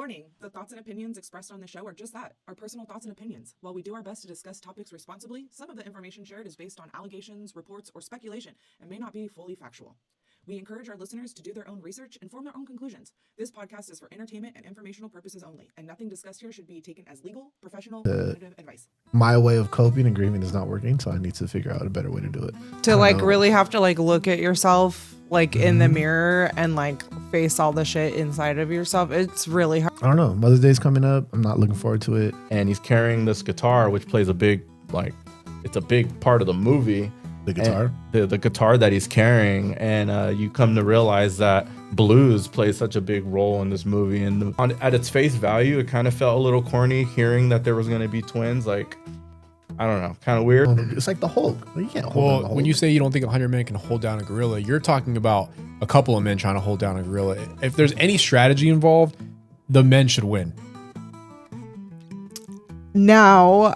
Warning, the thoughts and opinions expressed on the show are just that, our personal thoughts and opinions. While we do our best to discuss topics responsibly, some of the information shared is based on allegations, reports, or speculation and may not be fully factual. We encourage our listeners to do their own research and form their own conclusions. This podcast is for entertainment and informational purposes only, and nothing discussed here should be taken as legal, professional, or definitive advice. My way of coping and grieving is not working, so I need to figure out a better way to do it. To really have to look at yourself in the mirror and face all the shit inside of yourself. It's really hard. I don't know. Mother's Day's coming up. I'm not looking forward to it. And he's carrying this guitar, which plays a big, it's a big part of the movie. The guitar? The guitar that he's carrying. And you come to realize that blues plays such a big role in this movie. And at its face value, it kind of felt a little corny hearing that there was going to be twins. I don't know, kind of weird. It's like the Hulk. You can't hold down the Hulk. When you say you don't think 100 men can hold down a gorilla, you're talking about a couple of men trying to hold down a gorilla. If there's any strategy involved, the men should win. Now,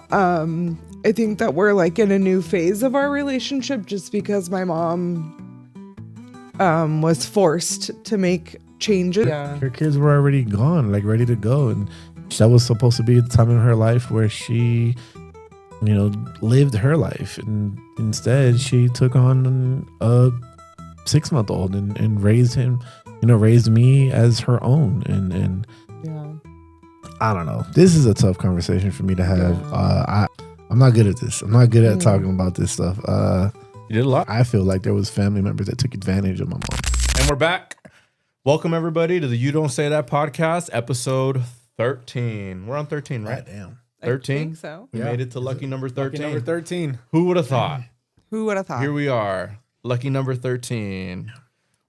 I think that we're in a new phase of our relationship just because my mom was forced to make changes. Yeah. Her kids were already gone, ready to go. And that was supposed to be the time in her life where she, lived her life. And instead, she took on a 6-month-old and raised him, raised me as her own. And yeah. I don't know. This is a tough conversation for me to have. Yeah. I'm not good at this. I'm not good at talking about this stuff. You did a lot. I feel like there was family members that took advantage of my mom. And we're back. Welcome, everybody, to the You Don't Say That podcast, episode 13. We're on 13, right? Damn. 13? I think so. We made it to lucky number 13. Lucky number 13. Who would have thought? Who would have thought? Here we are, lucky number 13.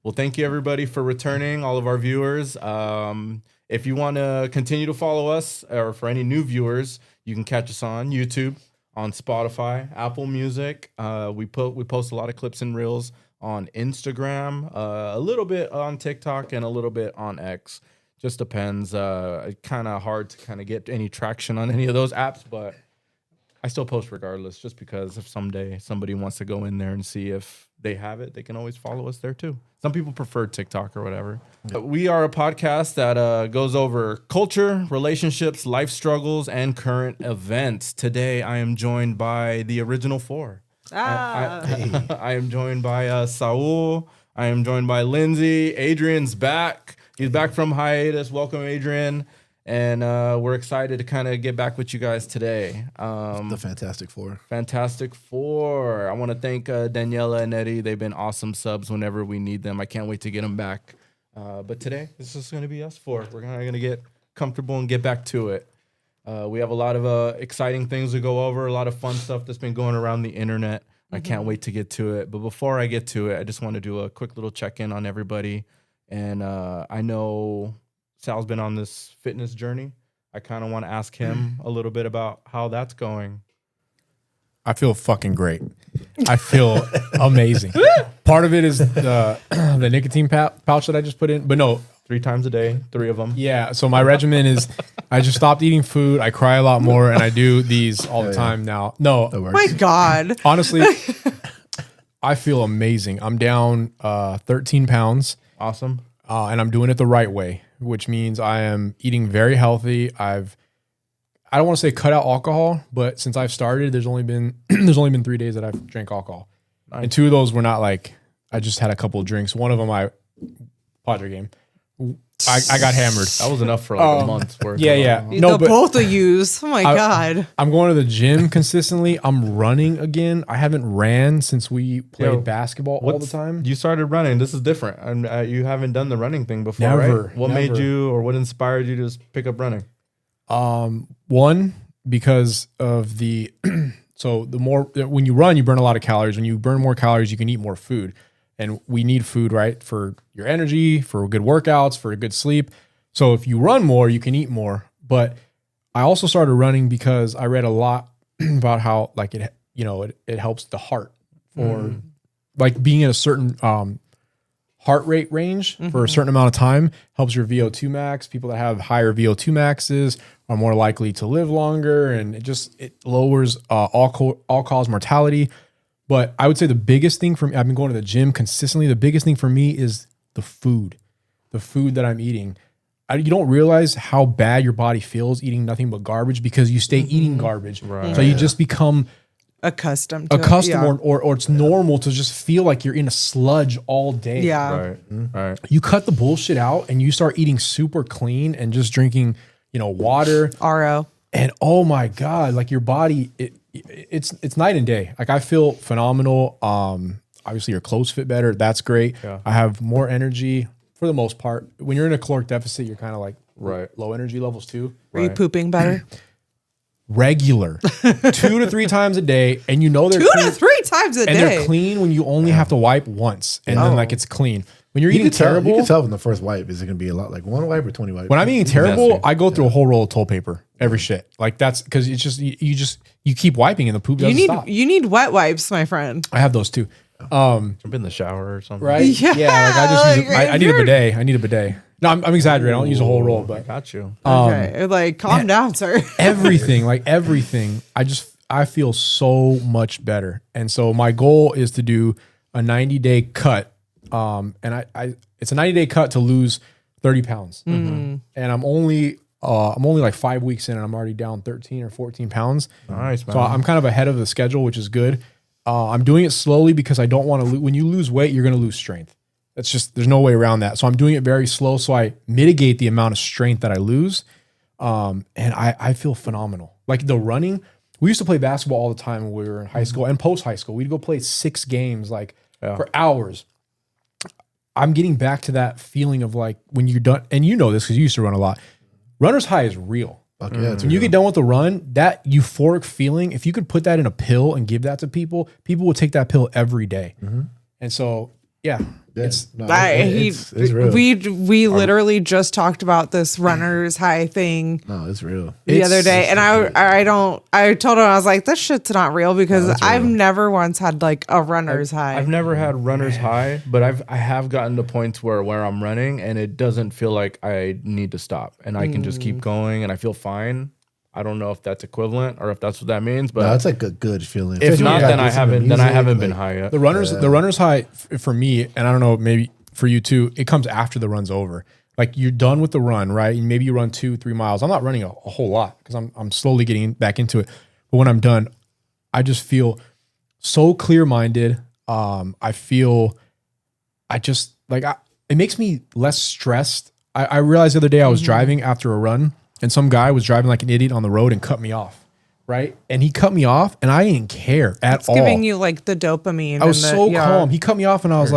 Well, thank you, everybody, for returning, all of our viewers. If you want to continue to follow us, or for any new viewers, you can catch us on YouTube, on Spotify, Apple Music. We post a lot of clips and reels on Instagram, a little bit on TikTok, and a little bit on X. Just depends. It's kind of hard to kind of get any traction on any of those apps, but I still post regardless, just because if someday somebody wants to go in there and see if they have it, they can always follow us there too. Some people prefer TikTok or whatever. We are a podcast that goes over culture, relationships, life struggles, and current events. Today, I am joined by the original four. I am joined by Saul. I am joined by Lindsay. Adrian's back. He's back from hiatus. Welcome, Adrian. And we're excited to kind of get back with you guys today. The Fantastic Four. Fantastic Four. I want to thank Daniela and Eddie. They've been awesome subs whenever we need them. I can't wait to get them back. But today, this is going to be us four. We're going to get comfortable and get back to it. We have a lot of exciting things to go over, a lot of fun stuff that's been going around the internet. Mm-hmm. I can't wait to get to it. But before I get to it, I just want to do a quick little check-in on everybody. And I know Sal's been on this fitness journey. I kind of want to ask him a little bit about how that's going. I feel fucking great. I feel amazing. Part of it is the nicotine pouch that I just put in, but no. 3 times a day, 3 of them. Yeah, so my regimen is I just stopped eating food. I cry a lot more, and I do these all the time now. No. My God. Honestly, I feel amazing. I'm down 13 pounds. Awesome. And I'm doing it the right way, which means I am eating very healthy. I don't want to say cut out alcohol, but since I've started, there's only been 3 days that I've drank alcohol. Nice. And 2 of those were not I just had a couple of drinks. One of them, Padre game. I got hammered. That was enough for a month's worth. Yeah. No, but both of yous. Oh my God. I'm going to the gym consistently. I'm running again. I haven't ran since we played basketball all the time. You started running. This is different. And you haven't done the running thing before, never, right? What made you, or what inspired you to pick up running? One, because of so the more, when you run, you burn a lot of calories. When you burn more calories, you can eat more food. And we need food, right? For your energy, for good workouts, for a good sleep. So if you run more, you can eat more. But I also started running because I read a lot about how it helps the heart, or being in a certain heart rate range for a certain amount of time helps your VO2 max. People that have higher VO2 maxes are more likely to live longer, and it lowers all-cause mortality. But I would say the biggest thing for me, I've been going to the gym consistently. The biggest thing for me is the food that I'm eating. you don't realize how bad your body feels eating nothing but garbage because you stay eating garbage. Right. So you just become Accustomed to accustomed it. or it's normal to just feel like you're in a sludge all day. Yeah. Right. You cut the bullshit out and you start eating super clean and just drinking, water. RO. And oh my God, like your body, it's night and day. Like I feel phenomenal. Obviously your clothes fit better. That's great. Yeah. I have more energy for the most part. When you're in a caloric deficit, you're kind of like Right. low energy levels too. Are you pooping better? Regular, 2 to 3 times a day, and they're 2 clean, to 3 times a and day. they're clean when you only have to wipe once, and then like it's clean. When you're eating You terrible, can tell from the first wipe. Is it going to be a lot like 1 wipe or 20 wipes? when I'm eating terrible, Messy. I go through a whole roll of toilet paper every shit. Like that's because it's just you keep wiping and the poop doesn't stop. You need wet wipes, my friend. I have those too. Jump in the shower or something. Right? Yeah, Like I just use like, I need a bidet. I need a bidet. No, I'm exaggerating. I don't use a whole roll, but Got you. Okay, like calm down, sir. everything, I feel so much better. And so my goal is to do a 90-day cut. And it's a 90-day cut to lose 30 pounds. And I'm only like 5 weeks in and I'm already down 13 or 14 pounds. Nice, man. So I'm kind of ahead of the schedule, which is good. I'm doing it slowly because I don't want to when you lose weight, you're going to lose strength. That's just, there's no way around that. So I'm doing it very slow. So I mitigate the amount of strength that I lose. And I feel phenomenal. Like the running, we used to play basketball all the time when we were in high school and post high school. We'd go play 6 games for hours. I'm getting back to that feeling of like when you're done, and you know this because you used to run a lot. Runner's high is real. Fuck yeah, it's When you real. get done with the run, that euphoric feeling, if you could put that in a pill and give that to people, people will take that pill every day. And so, yeah, it's it's real. We literally just talked about this runner's high thing No, it's real. the other day, and I told him, I was like, this shit's not real because that's I've real. never once had like a runner's high. I've never had runner's high, but I have gotten to points where I'm running and it doesn't feel like I need to stop and I can just keep going and I feel fine. I don't know if that's equivalent or if that's what that means, but No, it's like a good feeling. if Especially not, when you then got I listening to haven't music, been like, high yet. the runner's high for me, and I don't know, maybe for you too, it comes after the run's over. Like you're done with the run, right? And maybe you run 2-3 miles. I'm not running a whole lot because I'm slowly getting back into it. But when I'm done, I just feel so clear-minded. It makes me less stressed. I realized the other day I was driving after a run and some guy was driving like an idiot on the road and cut me off, right? And he cut me off and I didn't care at all. Giving you like the dopamine. I was and so calm. He cut me off and I was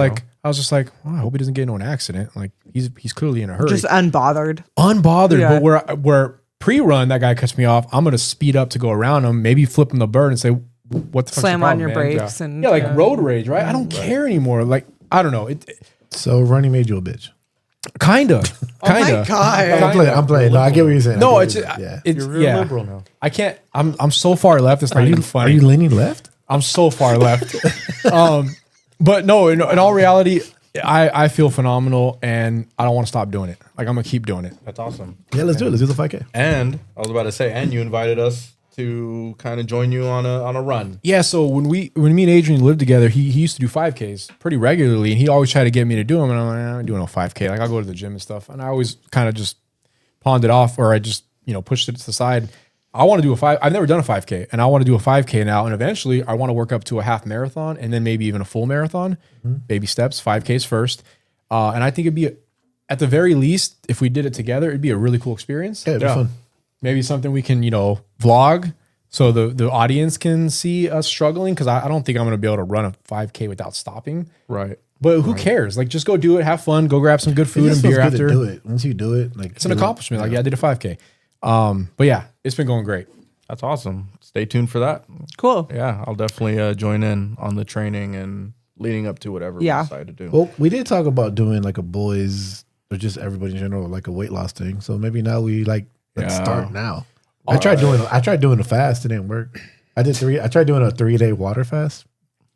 just like, oh, I hope he doesn't get into an accident. Like he's clearly in a hurry. just unbothered. Unbothered. Yeah. But where pre-run, that guy cuts me off, I'm going to speed up to go around him, maybe flip him the bird and say, what the fuck's Slam the on problem, your man? brakes and Yeah, like road rage, right? I don't care anymore. Like, I don't know. So running made you a bitch. Kinda. Oh my God. I'm playing. No, I get what you're saying. No, I it's get what you're saying. it's You're real yeah. liberal now. I can't. I'm so far left. It's not even Are funny. you leaning left? I'm so far left. But no, in all reality, I feel phenomenal and I don't want to stop doing it. Like I'm gonna keep doing it. That's awesome. Yeah, let's do it. Let's do the 5K. And I was about to say, and you invited us to kind of join you on a run. Yeah, so when me and Adrian lived together, he used to do 5Ks pretty regularly, and he always tried to get me to do them. And I'm like, I'm not doing no 5K. Like I'll go to the gym and stuff, and I always kind of just pawned it off, or I just pushed it to the side. I want to do I've never done a 5K, and I want to do a 5K now. And eventually, I want to work up to a half marathon, and then maybe even a full marathon. Baby steps, 5Ks first. And I think it'd be at the very least, if we did it together, it'd be a really cool experience. Yeah, it'd be fun. Maybe something we can, vlog so the audience can see us struggling. Cause I don't think I'm going to be able to run a 5K without stopping. Right. But who cares? Like just go do it, have fun, go grab some good It food just and beer feels good after. to do it. Once you do it, like It's an accomplishment. Like, yeah, I did a 5K. But yeah, it's been going great. That's awesome. Stay tuned for that. Cool. Yeah, I'll definitely join in on the training and leading up to whatever we Yeah. decide to do. Well, we did talk about doing like a boys or just everybody in general, like a weight loss thing. So maybe now let's Yeah. start now. I tried doing a fast. It didn't work. I tried doing a 3-day water fast.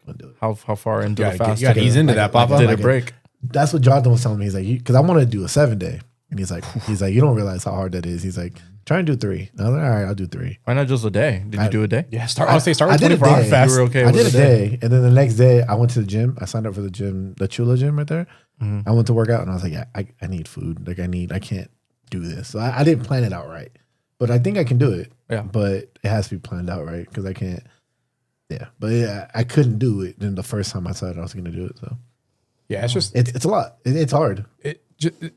Couldn't do it. How far into You the gotta fast? get- you gotta ease into that, Papa. Did like it break? That's what Jonathan was telling me. He's like, because I want to do a 7-day, and he's like, you don't realize how hard that is. He's like, try and do 3. And I was like, all right, I'll do 3. Why not just a day? Did you do a day? Yeah, start with I did a 24 hour day. fast. You were okay I with did a day, and then the next day I went to the gym. I signed up for the gym, the Chula gym right there. I went to work out, and I was like, yeah, I need food. Like I can't do this. So I didn't plan it out right, but I think I can do it. Yeah. But it has to be planned out right because I can't. Yeah, but yeah, I couldn't do it. Then the first time I decided I was going to do it, so Yeah, it's just it's a lot. It's hard.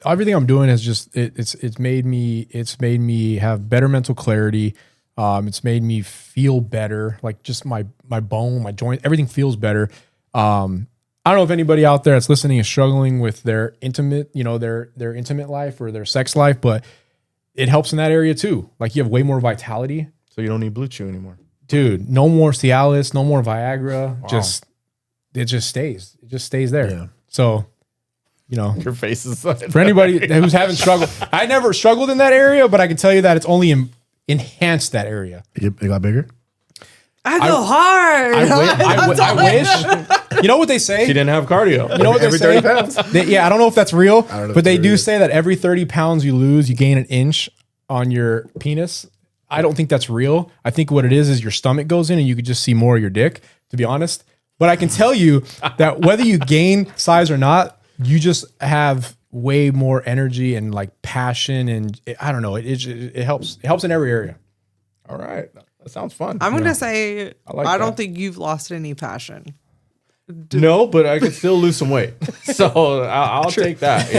everything I'm doing is just it's made me have better mental clarity. It's made me feel better. Like just my bone, my joint, everything feels better. I don't know if anybody out there that's listening is struggling with their intimate, their intimate life or their sex life, but it helps in that area too. Like you have way more vitality. So you don't need Blue Chew anymore. Dude, no more Cialis, no more Viagra. Wow. It just stays. It just stays there. Yeah. So, Your face is for anybody who's having struggled, I never struggled in that area, but I can tell you that it's only enhanced that area. It got bigger. I go hard. I wish. You know what they say? She didn't have cardio. You know what Every they say? 30 pounds. I don't know if that's real, don't know but if they it's do real. say that every 30 pounds you lose, you gain an inch on your penis. I don't think that's real. I think what it is your stomach goes in and you could just see more of your dick, to be honest. But I can tell you that whether you gain size or not, you just have way more energy and like passion. And I don't know, it helps. It helps in every area. All right. That sounds fun. I'm going to say, like I that. don't think you've lost any passion. No, but I could still lose some weight. So I'll take that,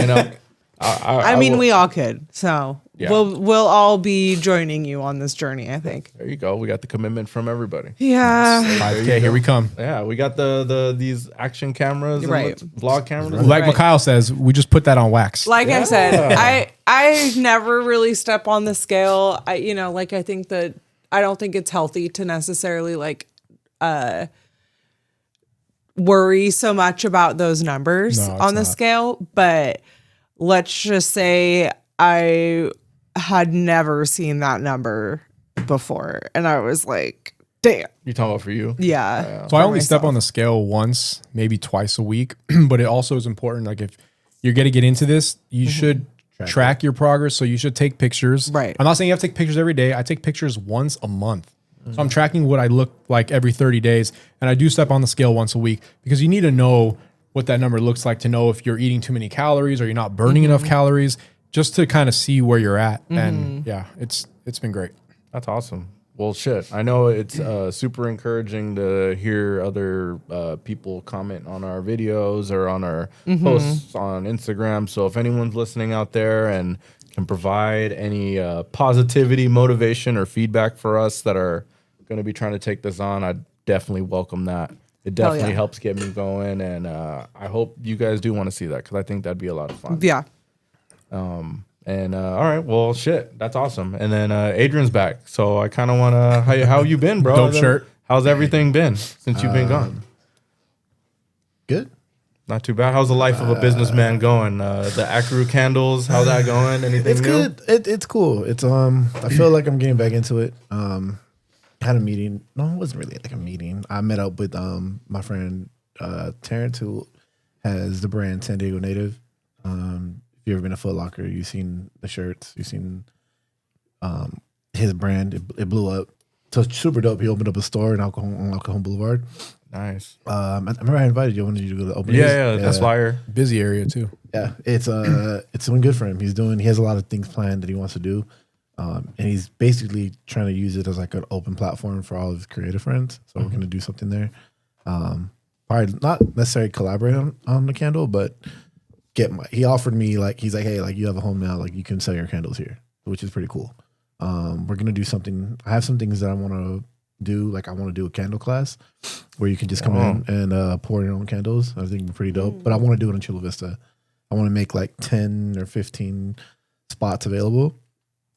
I mean, we all could. So Yeah. we'll all be joining you on this journey, I think. There you go. We got the commitment from everybody. Yeah. 5K, here we come. Yeah, we got these action cameras, and Right. vlog cameras. Like Right. Mikhail says, we just put that on wax. Like I said, I never really step on the scale. I think that I don't think it's healthy to necessarily worry so much about those numbers No, it's on the not. scale. But let's just say I had never seen that number before. And I was like, damn. You talking about for you? Yeah. So I for only step myself. on the scale once, maybe twice a week, but it also is important. Like if you're going to get into this, you should track your progress. So you should take pictures. Right. I'm not saying you have to take pictures every day. I take pictures once a month. So I'm tracking what I look like every 30 days. And I do step on the scale once a week because you need to know what that number looks like to know if you're eating too many calories or you're not burning enough calories, just to kind of see where you're at. And yeah, it's been great. That's awesome. Well, shit. I know it's super encouraging to hear other people comment on our videos or on our posts on Instagram. So if anyone's listening out there and can provide any positivity, motivation, or feedback for us that are going to be trying to take this on, I definitely welcome that. It definitely yeah. helps get me going. And I hope you guys do want to see that because I think that'd be a lot of fun. Yeah. And all right, well, shit, that's awesome. And then Adrian's back, so I kind of want to. How you been, bro? Dope shirt. How's everything been since you've been gone? Good. Not too bad. How's the life of a businessman going? The Acru candles, how's that going? Anything It's new? good. It's cool. It's I feel like I'm getting back into it. Had a meeting. No, it wasn't really like a meeting. I met up with my friend Terrence, who has the brand San Diego Native. If you've ever been to Foot Locker, you've seen the shirts, you've seen his brand. It blew up. So it's super dope. He opened up a store in on Al Cajon Boulevard. Nice. I remember I invited you. I wanted you to go to the opening. Yeah, that's fire. Busy area too. Yeah, it's doing good for him. He has a lot of things planned that he wants to do, and he's basically trying to use it as like an open platform for all of his creative friends. So we're gonna do something there. Probably not necessarily collaborate on the candle, but he offered me he's like, hey, like you have a home now, like you can sell your candles here, which is pretty cool. We're gonna do something. I have some things that I want to do. Like I want to do a candle class where you can just come in and pour your own candles. I think it'd be pretty dope. But I want to do it in Chula Vista. I want to make like 10 or 15 spots available,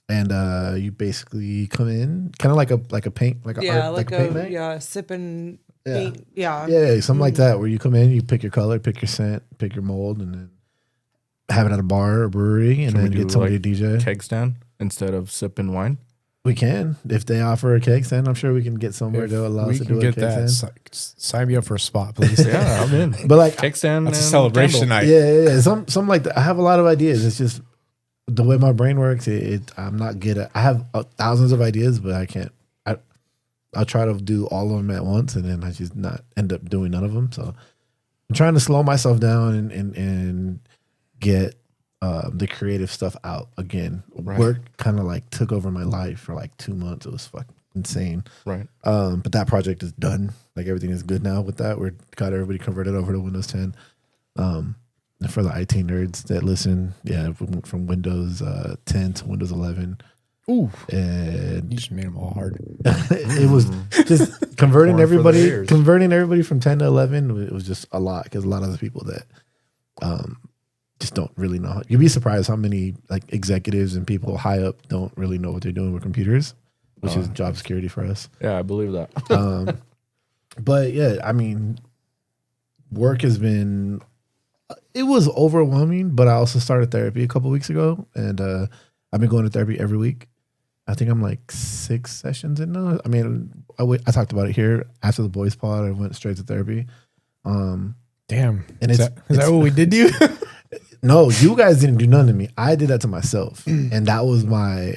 and you basically come in, kind of like a paint, like a paint night. Sipping Yeah. paint. Yeah. Yeah, something like that, where you come in, you pick your color, pick your scent, pick your mold, and then have it at a bar or brewery, and Should we then do, get somebody like, to DJ. Keg stand instead of sipping wine. We can. If they offer a cake stand, I'm sure we can get somewhere to allow us We to can do a get cake that. stand. Sign me up for a spot, please. Yeah, I'm in. But like, Keg stand. That's a and celebration candle. night. yeah. Something like that. I have a lot of ideas. It's just the way my brain works. I'm not good at. I have thousands of ideas, but I can't. I'll try to do all of them at once, and then I just not end up doing none of them. So I'm trying to slow myself down and get the creative stuff out again. Right. Work kind of like took over my life for like 2 months. It was fucking insane. Right. But that project is done. Like everything is good now with that. We're got everybody converted over to Windows 10. And for the IT nerds that listen, yeah, we went from Windows 10 to Windows 11. Ooh, And you just made them all hard. it was just converting Corn for the everybody ears. from 10 to 11. It was just a lot because a lot of the people that just don't really know. You'd be surprised how many like executives and people high up don't really know what they're doing with computers, which is job security for us. Yeah, I believe that. But yeah, I mean, work has been, it was overwhelming, but I also started therapy a couple weeks ago, and I've been going to therapy every week. I think I'm like 6 sessions in now. I mean, I talked about it here after the boys pod. I went straight to therapy. Damn. And Is that what we did to you? No, you guys didn't do nothing to me. I did that to myself, and that was my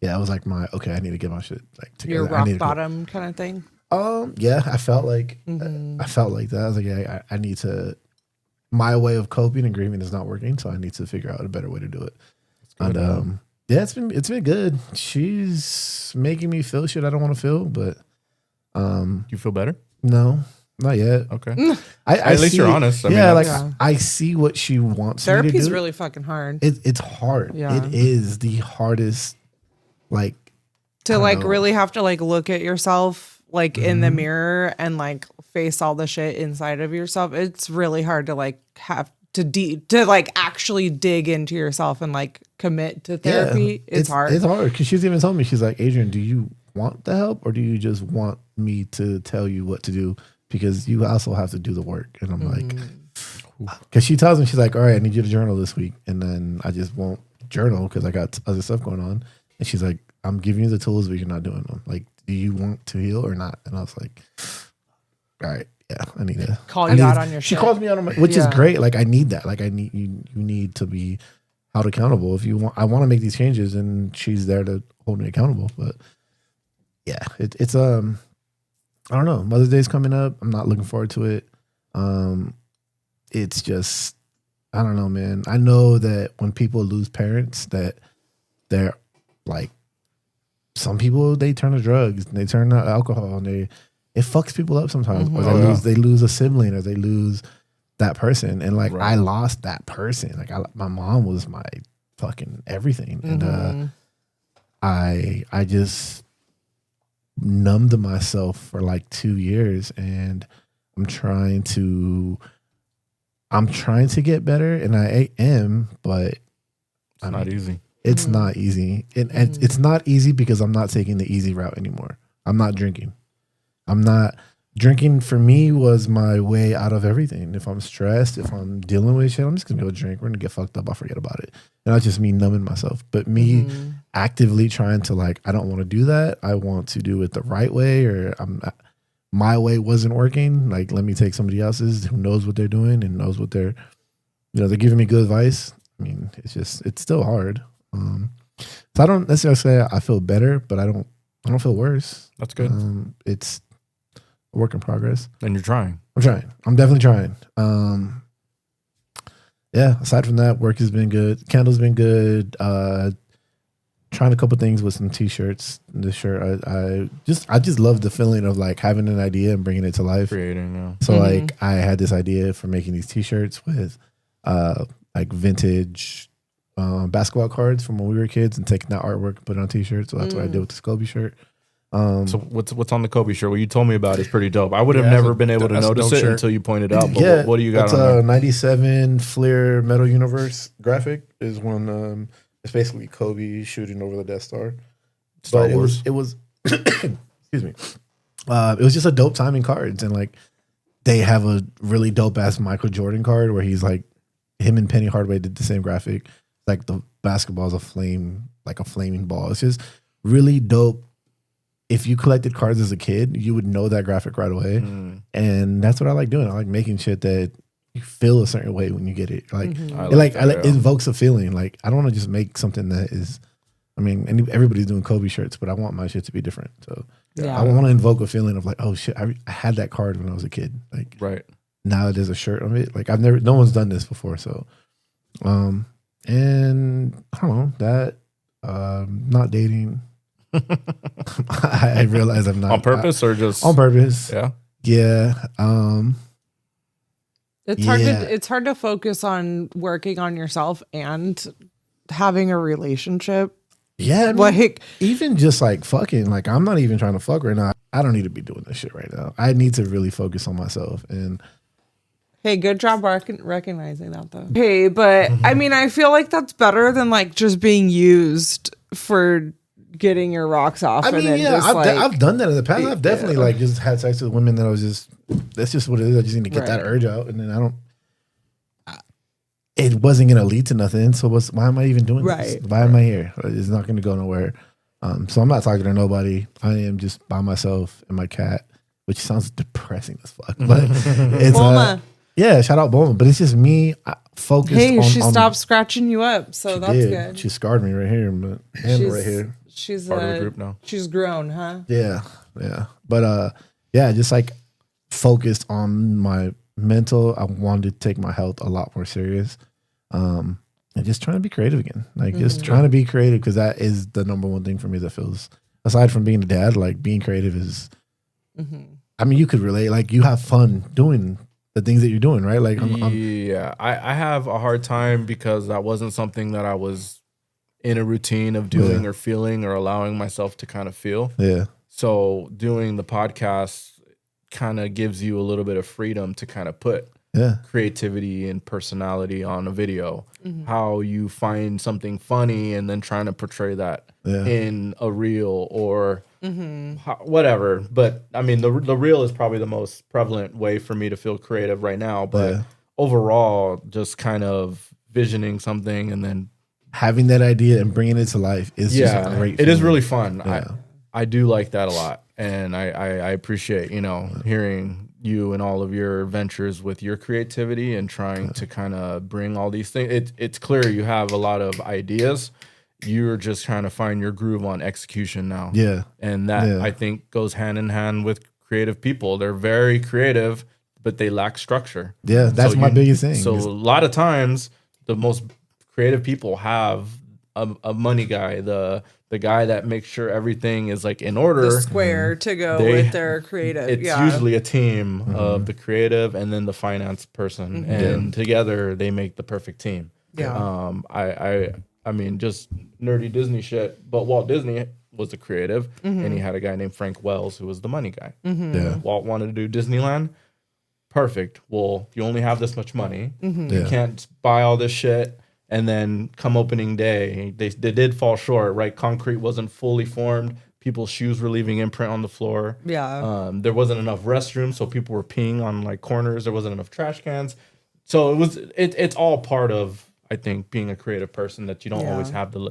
yeah, it was like my okay. I need to get my shit like together. Your I rock need to go. bottom kind of thing. Yeah, I felt like I felt like that. I was like, yeah, I need to. My way of coping and grieving is not working, so I need to figure out a better way to do it. good, And yeah, it's been good. She's making me feel shit I don't want to feel, but You feel better? no, not yet. Okay. I At least see- you're honest. I mean, yeah, like Yeah. I see what she wants. me to Therapy's do. really fucking hard. It's hard. Yeah. It is the hardest. Like To don't like know. really have to like look at yourself like in the Mm-hmm. mirror and like face all the shit inside of yourself. It's really hard to like have to like actually dig into yourself and like commit to therapy. It's hard. It's hard because she's even told me, she's like, Adrian, do you want the help or do you just want me to tell you what to do? Because you also have to do the work. And I'm like, because she tells me, she's like, all right, I need you to journal this week. And then I just won't journal because I got other stuff going on. And she's like, I'm giving you the tools, but you're not doing them. Like, do you want to heal or not? And I was like, all right, yeah, I need to Call I you need- out on your She shit. calls me out on my, which is Yeah. great. Like I need that. Like I need you need to be held accountable. If you want, I want to make these changes, and she's there to hold me accountable. But yeah, it's I don't know. Mother's Day's coming up. I'm not looking forward to it. It's just I don't know, man. I know that when people lose parents, that they're like some people they turn to drugs, and they turn to alcohol, and it fucks people up sometimes. Or they lose a sibling, or they lose that person. And like I lost that person. Like my mom was my fucking everything, and I just numbed myself for like 2 years, and I'm trying to get better, and I am, but It's not easy. it's not easy. And it's not easy because I'm not taking the easy route anymore. I'm not drinking. Drinking for me was my way out of everything. If I'm stressed, if I'm dealing with shit, I'm just gonna go drink. We're gonna get fucked up. I'll forget about it. And that's just me numbing myself. But me actively trying to like, I don't want to do that. I want to do it the right way, or my way wasn't working. Like, let me take somebody else's who knows what they're doing and knows what they're giving me good advice. I mean, it's still hard. So I don't necessarily say I feel better, but I don't feel worse. That's good. It's a work in progress. And you're trying. I'm trying. I'm definitely trying. Yeah, aside from that, work has been good. Candle's been good. Trying a couple things with some t-shirts. This shirt, I just love the feeling of like having an idea and bringing it to life. Creating, yeah. So like I had this idea for making these t-shirts with like vintage basketball cards from when we were kids and taking that artwork and put it on t-shirts. So that's what I did with the Kobe shirt. So what's on the Kobe shirt? What you told me about is pretty dope. I would have Yeah, never that's a- been able to that's a notice dope it shirt. until you pointed out. But Yeah, what do you got that's on there? 97 Fleer Metal Universe graphic is one. It's basically Kobe shooting over the Death Star. Star But Wars. it was excuse me. It was just a dope timing cards, and like they have a really dope ass Michael Jordan card where he's like him and Penny Hardaway did the same graphic. Like the basketball's a flaming ball. It's just really dope. If you collected cards as a kid, you would know that graphic right away. And that's what I like doing. I like making shit that you feel a certain way when you get it. Like, it invokes a feeling. Like, I don't want to just make something that is, I mean, everybody's doing Kobe shirts, but I want my shit to be different. So Yeah. I want to invoke a feeling of like, oh shit, I had that card when I was a kid. Like, Right. now there's a shirt on it. Like, no one's done this before. So And I don't know that not dating. I realize I'm not On purpose or just on purpose. Yeah. Yeah. It's hard to focus on working on yourself and having a relationship. Yeah. I mean, Like, even just like fucking, like I'm not even trying to fuck right now. I don't need to be doing this shit right now. I need to really focus on myself. And hey, good job recognizing that though. Hey, but I mean, I feel like that's better than like just being used for getting your rocks off. I and mean, then yeah, just, I've done that in the past. I've definitely Yeah. like just had sex with women that I was just, that's just what it is. I just need to get that Right. urge out. And then it wasn't going to lead to nothing. So why am I even doing this? Right. Why am I here? It's not going to go nowhere. So I'm not talking to nobody. I am just by myself and my cat, which sounds depressing as fuck, but it's Bulma. yeah, shout out Bulma. But it's just me focused Hey, on. she on, stopped scratching you up, so she that's did. good. She scarred me right here, but and right here. She's Part of the group now. She's grown, huh? Yeah, yeah. But yeah, just like focused on my mental. I wanted to take my health a lot more serious. And just trying to be creative again. Like just trying to be creative because that is the number one thing for me that feels aside from being a dad, like being creative is I mean, you could relate, like you have fun doing the things that you're doing, right? Like Yeah, I have a hard time because that wasn't something that I was in a routine of doing or feeling or allowing myself to kind of feel. yeah. So doing the podcast kind of gives you a little bit of freedom to kind of put Yeah. creativity and personality on a video. How you find something funny and then trying to portray that Yeah. in a reel or whatever. But I mean, the reel is probably the most prevalent way for me to feel creative right now. But Yeah. overall, just kind of visioning something and then Having that idea and bringing it to life is just a great it is feeling. really fun. Yeah. I do like that a lot, and I appreciate hearing you and all of your ventures with your creativity and trying to kind of bring all these things. It's clear you have a lot of ideas. You're just trying to find your groove on execution now. Yeah. And that Yeah. I think goes hand in hand with creative people. They're very creative, but they lack structure. Yeah, that's my biggest thing. So is- a lot of times, the most creative people have a money guy, the guy that makes sure everything is like in order. The square to go They- with their creative. It's usually a team of the creative and then the finance person, and together they make the perfect team. Yeah. I mean, just nerdy Disney shit. But Walt Disney was the creative, and he had a guy named Frank Wells who was the money guy. Yeah. Walt wanted to do Disneyland. Perfect. Well, you only have this much money. You Yeah. can't buy all this shit. And then come opening day, they did fall short, right? Concrete wasn't fully formed. People's shoes were leaving imprint on the floor. Yeah. There wasn't enough restrooms, so people were peeing on like corners. There wasn't enough trash cans. So it's all part of, I think, being a creative person, that you don't always have the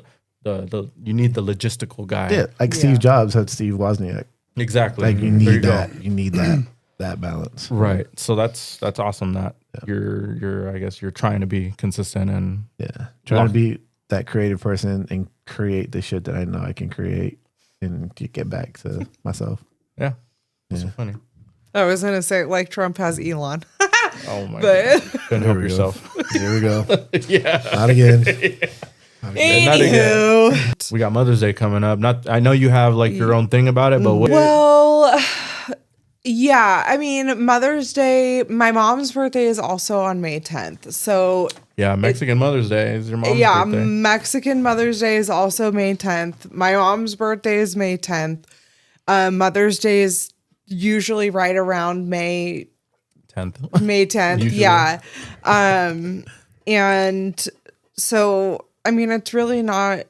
you need the logistical guy. Yeah. Like Steve Jobs had Steve Wozniak. Exactly. Like you There need go. that. You need that balance. Right. So that's awesome that you're I guess you're trying to be consistent and Yeah. Trying to be that creative person and create the shit that I know I can create and to get back to myself. yeah. That's so funny. I was gonna say like Trump has Elon, Oh my god. but Couldn't help yourself. Here we go. Yeah. Not again. Not again. We got Mother's Day coming up. I know you have like your own thing about it, but what well, yeah. I mean, Mother's Day. My mom's birthday is also on May 10th, so yeah, Mexican Mother's Day is your mom's yeah, birthday. Mexican Mother's Day is also May 10th. My mom's birthday is May 10th. Mother's Day is usually right around May 10th. May 10th. Usually. Yeah. And so, I mean, it's really not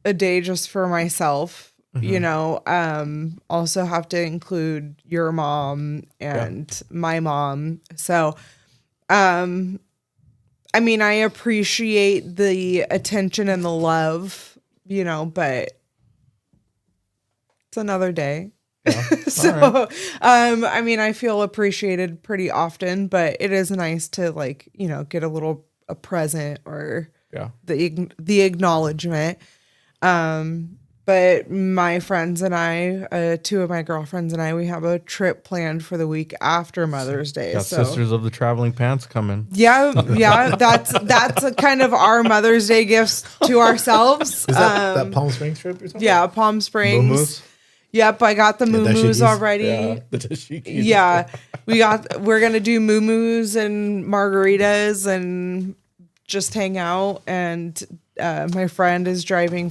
a day just for myself, you know. Also have to include your mom and my mom. So, I mean, I appreciate the attention and the love, you know, but it's another day. So, I mean, I feel appreciated pretty often, but it is nice to like, you know, get a present or Yeah. the acknowledgement. But my friends and I, two of my girlfriends and I, we have a trip planned for the week after Mother's Day. Got So Sisters of the Traveling Pants coming. yeah, that's a kind of our Mother's Day gifts to ourselves. Is that Palm Springs trip you're talking Yeah, Palm Springs. Moo-moos? Yep, I got the Yeah, moo-moos dashikis. already. Yeah, the tashikis. Yeah, we're gonna do moo-moos and margaritas and just hang out. And my friend is flying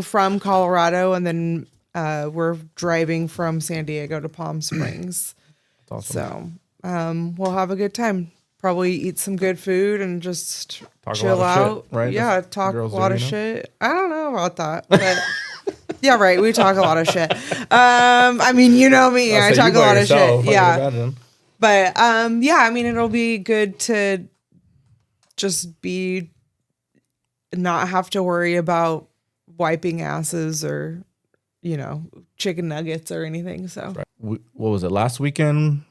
from Colorado, and then we're driving from San Diego to Palm Springs. That's So we'll have a good time. Probably eat some good food and just Talk a chill lot of out. shit, right? Yeah, That's talk a girls lot do, of you know? shit. I don't know about that, but yeah, right. We talk a lot of shit. I mean, you know me. I talk a lot of shit. Yeah. But yeah, I mean, it'll be good to just not have to worry about wiping asses or, chicken nuggets or anything. So What was it? Last weekend,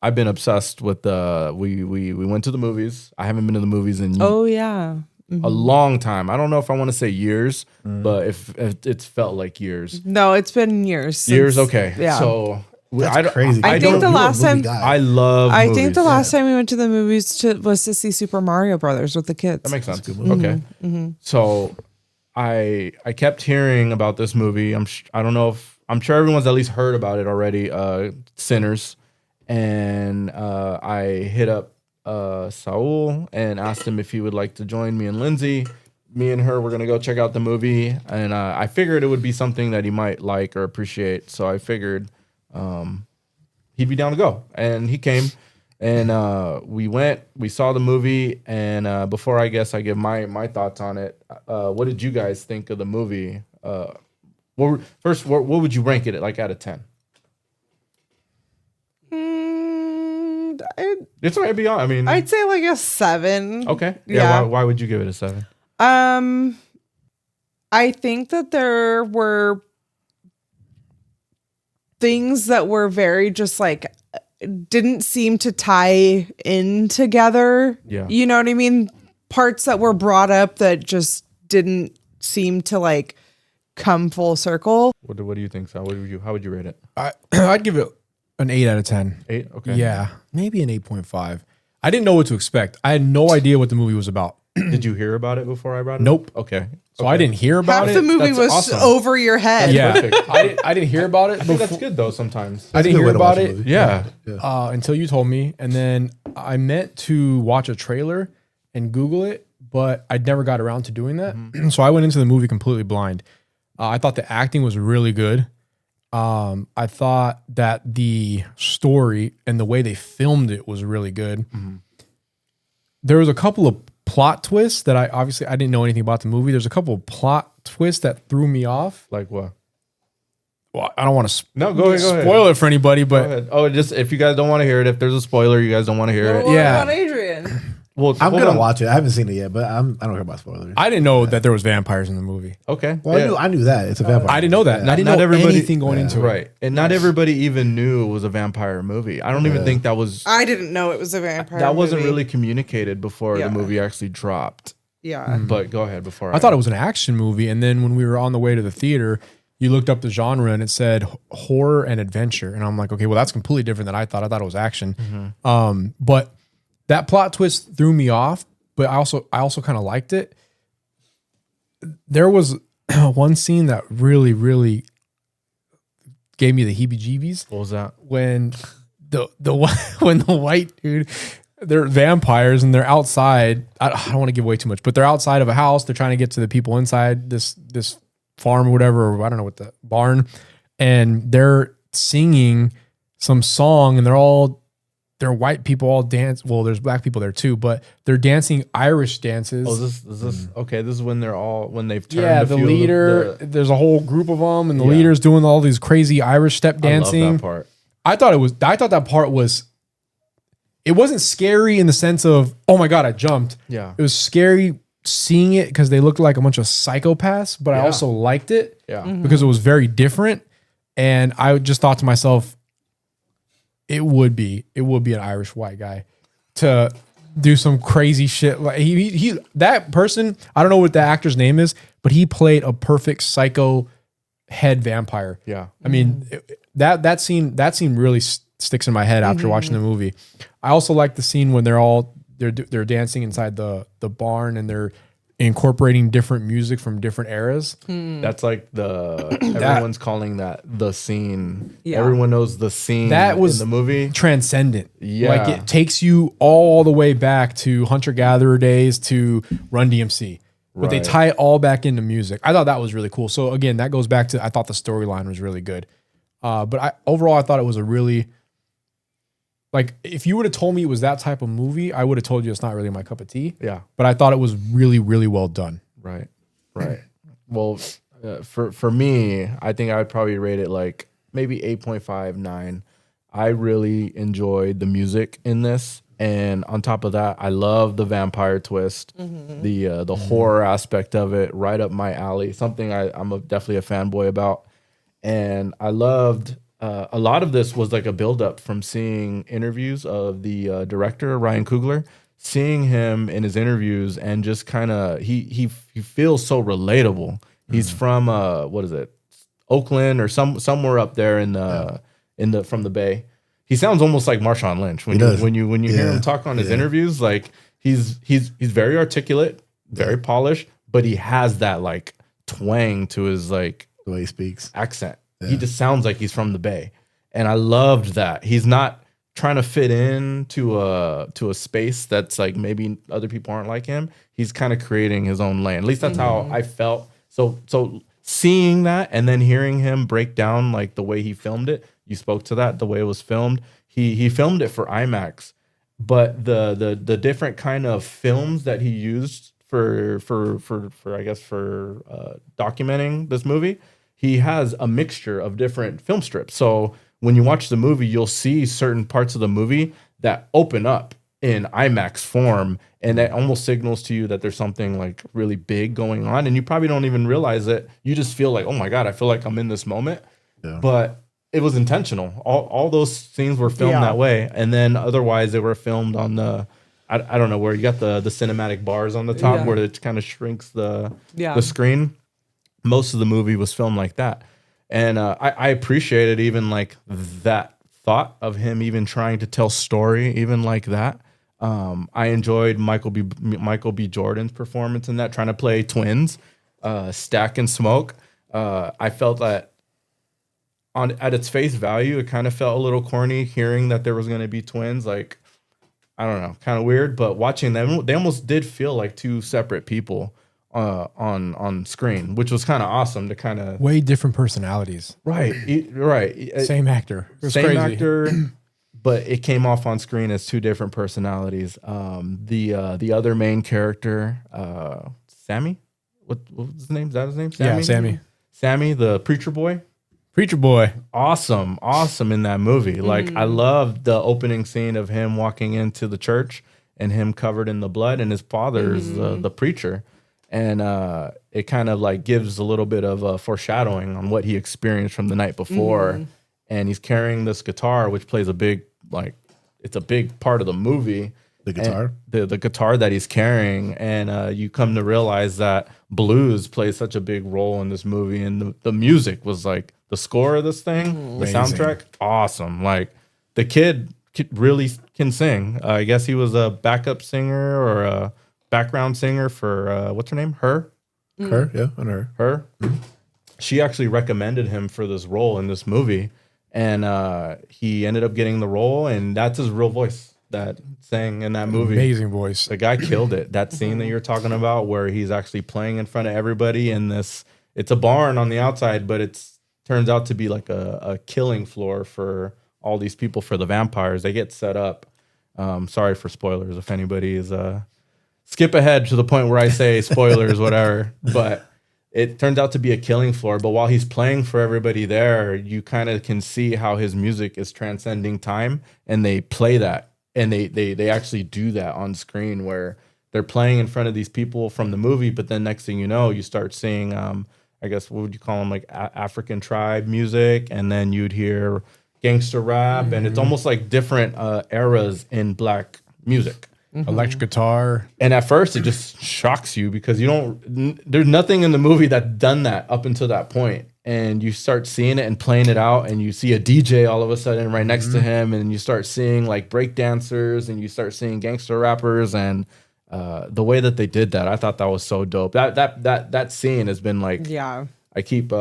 I've been obsessed with we went to the movies. I haven't been to the movies in oh yeah. a long time. I don't know if I want to say years, but if it's felt like years. No, it's been years. Years, since- okay. Yeah. So That's crazy. I think the last time- I love I movies. think the last time we went to the movies was to see Super Mario Brothers with the kids. That makes sense. That's a good movie. Okay. So I kept hearing about this movie. I don't know if I'm sure everyone's at least heard about it already. Sinners, and I hit up Saul and asked him if he would like to join me and Lindsay. Me and her were gonna go check out the movie, and I figured it would be something that he might like or appreciate. So I figured he'd be down to go, and he came. And we went, we saw the movie, and before I give my thoughts on it, what did you guys think of the movie? What would you rank it at, like, out of 10? It's all right, beyond. I mean, I'd say like a 7. okay. Yeah. Why would you give it a 7? I think that there were things that were very just like didn't seem to tie in together. Yeah. You know what I mean? Parts that were brought up that just didn't seem to like come full circle. What do you think, Sal? How would you rate it? I'd give it an 8 out of 10. 8? Okay. Yeah, maybe an 8.5. I didn't know what to expect. I had no idea what the movie was about. Did you hear about it before I brought it? Nope. Up? Okay. So I didn't hear about Half it. the movie That's was awesome. over your head. Yeah, Perfect. I didn't hear about it. I think that's good though. Sometimes. I didn't That's a good hear way to about watch a it movie. Yeah. until you told me, and then I meant to watch a trailer and Google it, but I never got around to doing that. So I went into the movie completely blind. I thought the acting was really good. I thought that the story and the way they filmed it was really good. There was a couple of plot twists that I didn't know anything about the movie. There's a couple of plot twists that threw me off. Like what? Well, I don't want to No, go ahead. spoil it for anybody, Go but ahead. Oh, just if you guys don't want to hear it, if there's a spoiler, you guys don't want to hear it. Yeah. On Adrian. Well, I'm hold gonna on. watch it. I haven't seen it yet, but I don't care about spoilers. I didn't know that there was vampires in the movie. Okay. Well, Yeah. I knew that it's a vampire. I didn't know that. And I didn't Not know everybody- anything going into it. Right. And not everybody even knew it was a vampire movie. I don't even think that was I didn't know it was a vampire. that wasn't movie. really communicated before Yeah. the movie actually dropped. Yeah. But go ahead before I thought it was an action movie, and then when we were on the way to the theater, you looked up the genre and it said horror and adventure, and I'm like, okay, well that's completely different than I thought. I thought it was action. But that plot twist threw me off. But I also kind of liked it. There was one scene that really, really gave me the heebie-jeebies What was that? when when the white dude, they're vampires and they're outside. I don't want to give away too much, but they're outside of a house. They're trying to get to the people inside this farm or whatever, or I don't know what the barn, and they're singing some song, and they're white people all dance. Well, there's black people there too, but they're dancing Irish dances. Oh, is this okay? This is when they've turned. Yeah, a the few of leader. There's a whole group of them, and the Yeah. leader's doing all these crazy Irish step dancing. I love that part. I thought that part was. It wasn't scary in the sense of, oh my god, I jumped. Yeah. It was scary seeing it because they looked like a bunch of psychopaths, but I Yeah. also liked it Yeah. because it was very different. And I just thought to myself, it would be an Irish white guy to do some crazy shit. Like he that person, I don't know what the actor's name is, but he played a perfect psycho head vampire. Yeah. I mean, that scene really sticks in my head after watching the movie. I also like the scene when they're dancing inside the barn and they're incorporating different music from different eras. That's like everyone's calling that the scene. Yeah. Everyone knows the scene That was in the movie. transcendent. Yeah. Like it takes you all the way back to hunter-gatherer days to Run DMC. But they Right. tie it all back into music. I thought that was really cool. So again, that goes back to I thought the storyline was really good. But overall I thought it was a really, like, if you would have told me it was that type of movie, I would have told you it's not really my cup of tea. Yeah. But I thought it was really, really well done. Right. Right. Well, for me, I think I would probably rate it like maybe 8.5, 9. I really enjoyed the music in this. And on top of that, I love the vampire twist, the horror aspect of it, right up my alley. Something I'm definitely a fanboy about. And I loved a lot of this was like a buildup from seeing interviews of the director Ryan Coogler, seeing him in his interviews, and just kind of he feels so relatable. He's from what is it, Oakland or somewhere up there in the from the Bay. He sounds almost like Marshawn Lynch when you hear him talk on his interviews. Like he's very articulate, very polished, but he has that like twang to his like The way he speaks. accent. He just sounds like he's from the Bay, and I loved that. He's not trying to fit in to a space that's like maybe other people aren't like him. He's kind of creating his own lane. At least that's how I felt. So seeing that and then hearing him break down like the way he filmed it. You spoke to that, the way it was filmed. He filmed it for IMAX, but the different kind of films that he used for I guess for documenting this movie. He has a mixture of different film strips. So when you watch the movie, you'll see certain parts of the movie that open up in IMAX form, and that almost signals to you that there's something like really big going on, and you probably don't even realize it. You just feel like, oh my God, I feel like I'm in this moment. Yeah. But it was intentional. All those scenes were filmed that way, and then otherwise they were filmed on the I don't know where you got the cinematic bars on the top where it kind of shrinks the screen. Most of the movie was filmed like that. And I appreciated even like that thought of him even trying to tell story even like that. I enjoyed Michael B. Jordan's performance in that, trying to play twins, Stack and Smoke. I felt that at its face value, it kind of felt a little corny hearing that there was going to be twins. Like, I don't know, kind of weird. But watching them, they almost did feel like two separate people on screen, which was kind of awesome to kind of Way different personalities. right. Same actor. It was Same crazy. actor, but it came off on screen as two different personalities. The other main character, Sammy, what was his name? Is that his name? Yeah, Sammy. Sammy, the preacher boy. Preacher boy. Awesome in that movie. Like I loved the opening scene of him walking into the church and him covered in the blood, and his father's the preacher. And it kind of like gives a little bit of a foreshadowing on what he experienced from the night before. And he's carrying this guitar, which plays a big, like, it's a big part of the movie. The guitar? The guitar that he's carrying. And you come to realize that blues plays such a big role in this movie. And the music was like, the score of this thing, the soundtrack, awesome. Like, the kid really can sing. I guess he was a backup singer or a background singer for what's her name? Her. Yeah, on her. Her. She actually recommended him for this role in this movie, and he ended up getting the role, and that's his real voice that sang in that movie. Amazing voice. The guy killed it. That scene that you're talking about, where he's actually playing in front of everybody in this, it's a barn on the outside, but it's turns out to be like a killing floor for all these people, for the vampires. They get set up. Sorry for spoilers if anybody is skip ahead to the point where I say spoilers, whatever. But it turns out to be a killing floor. But while he's playing for everybody there, you kind of can see how his music is transcending time, and they play that, and they actually do that on screen where they're playing in front of these people from the movie. But then next thing you know, you start seeing, I guess, what would you call them, like African tribe music, and then you'd hear gangster rap, and it's almost like different eras in black music. electric guitar. And at first, it just shocks you because there's nothing in the movie that's done that up until that point. And you start seeing it and playing it out, and you see a DJ all of a sudden right next to him, and you start seeing like break dancers, and you start seeing gangster rappers, and the way that they did that, I thought that was so dope. That scene has been like, Yeah. I keep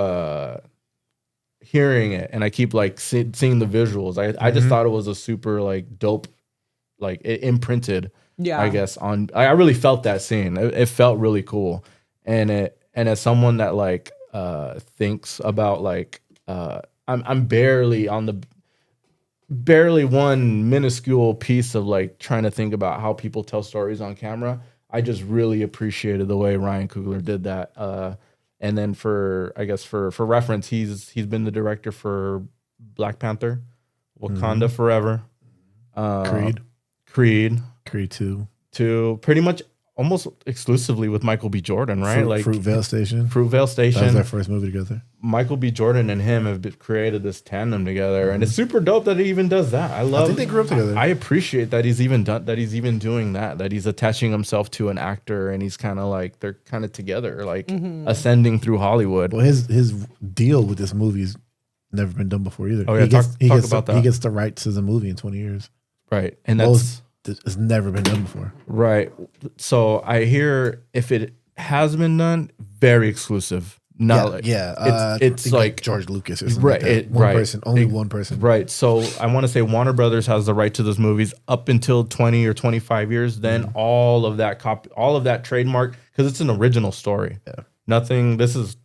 hearing it, and I keep like seeing the visuals. I just thought it was a super like dope, like it imprinted. Yeah. I guess I really felt that scene. It felt really cool, and as someone that like thinks about like I'm barely one minuscule piece of like trying to think about how people tell stories on camera. I just really appreciated the way Ryan Coogler did that. And then for reference, he's been the director for Black Panther, Wakanda Forever, Creed 2, to pretty much almost exclusively with Michael B. Jordan, right? Fruitvale Station. Fruitvale That was their first movie together. Michael B. Jordan and him have created this tandem together, and it's super dope that he even does that. I think they grew up together. I appreciate that he's even doing that. That he's attaching himself to an actor, and he's kind of like they're kind of together, like ascending through Hollywood. Well, his deal with this movie's never been done before either. Oh yeah, talk about that. He gets the rights to the movie in 20 years. Right, and that's it's never been done before. Right. So I hear if it has been done, very exclusive. It's like George Lucas or something. Right. Like that. One person. Right. So I want to say Warner Brothers has the right to those movies up until 20 or 25 years. Then all of that trademark, because it's an original story. Yeah. Nothing. This is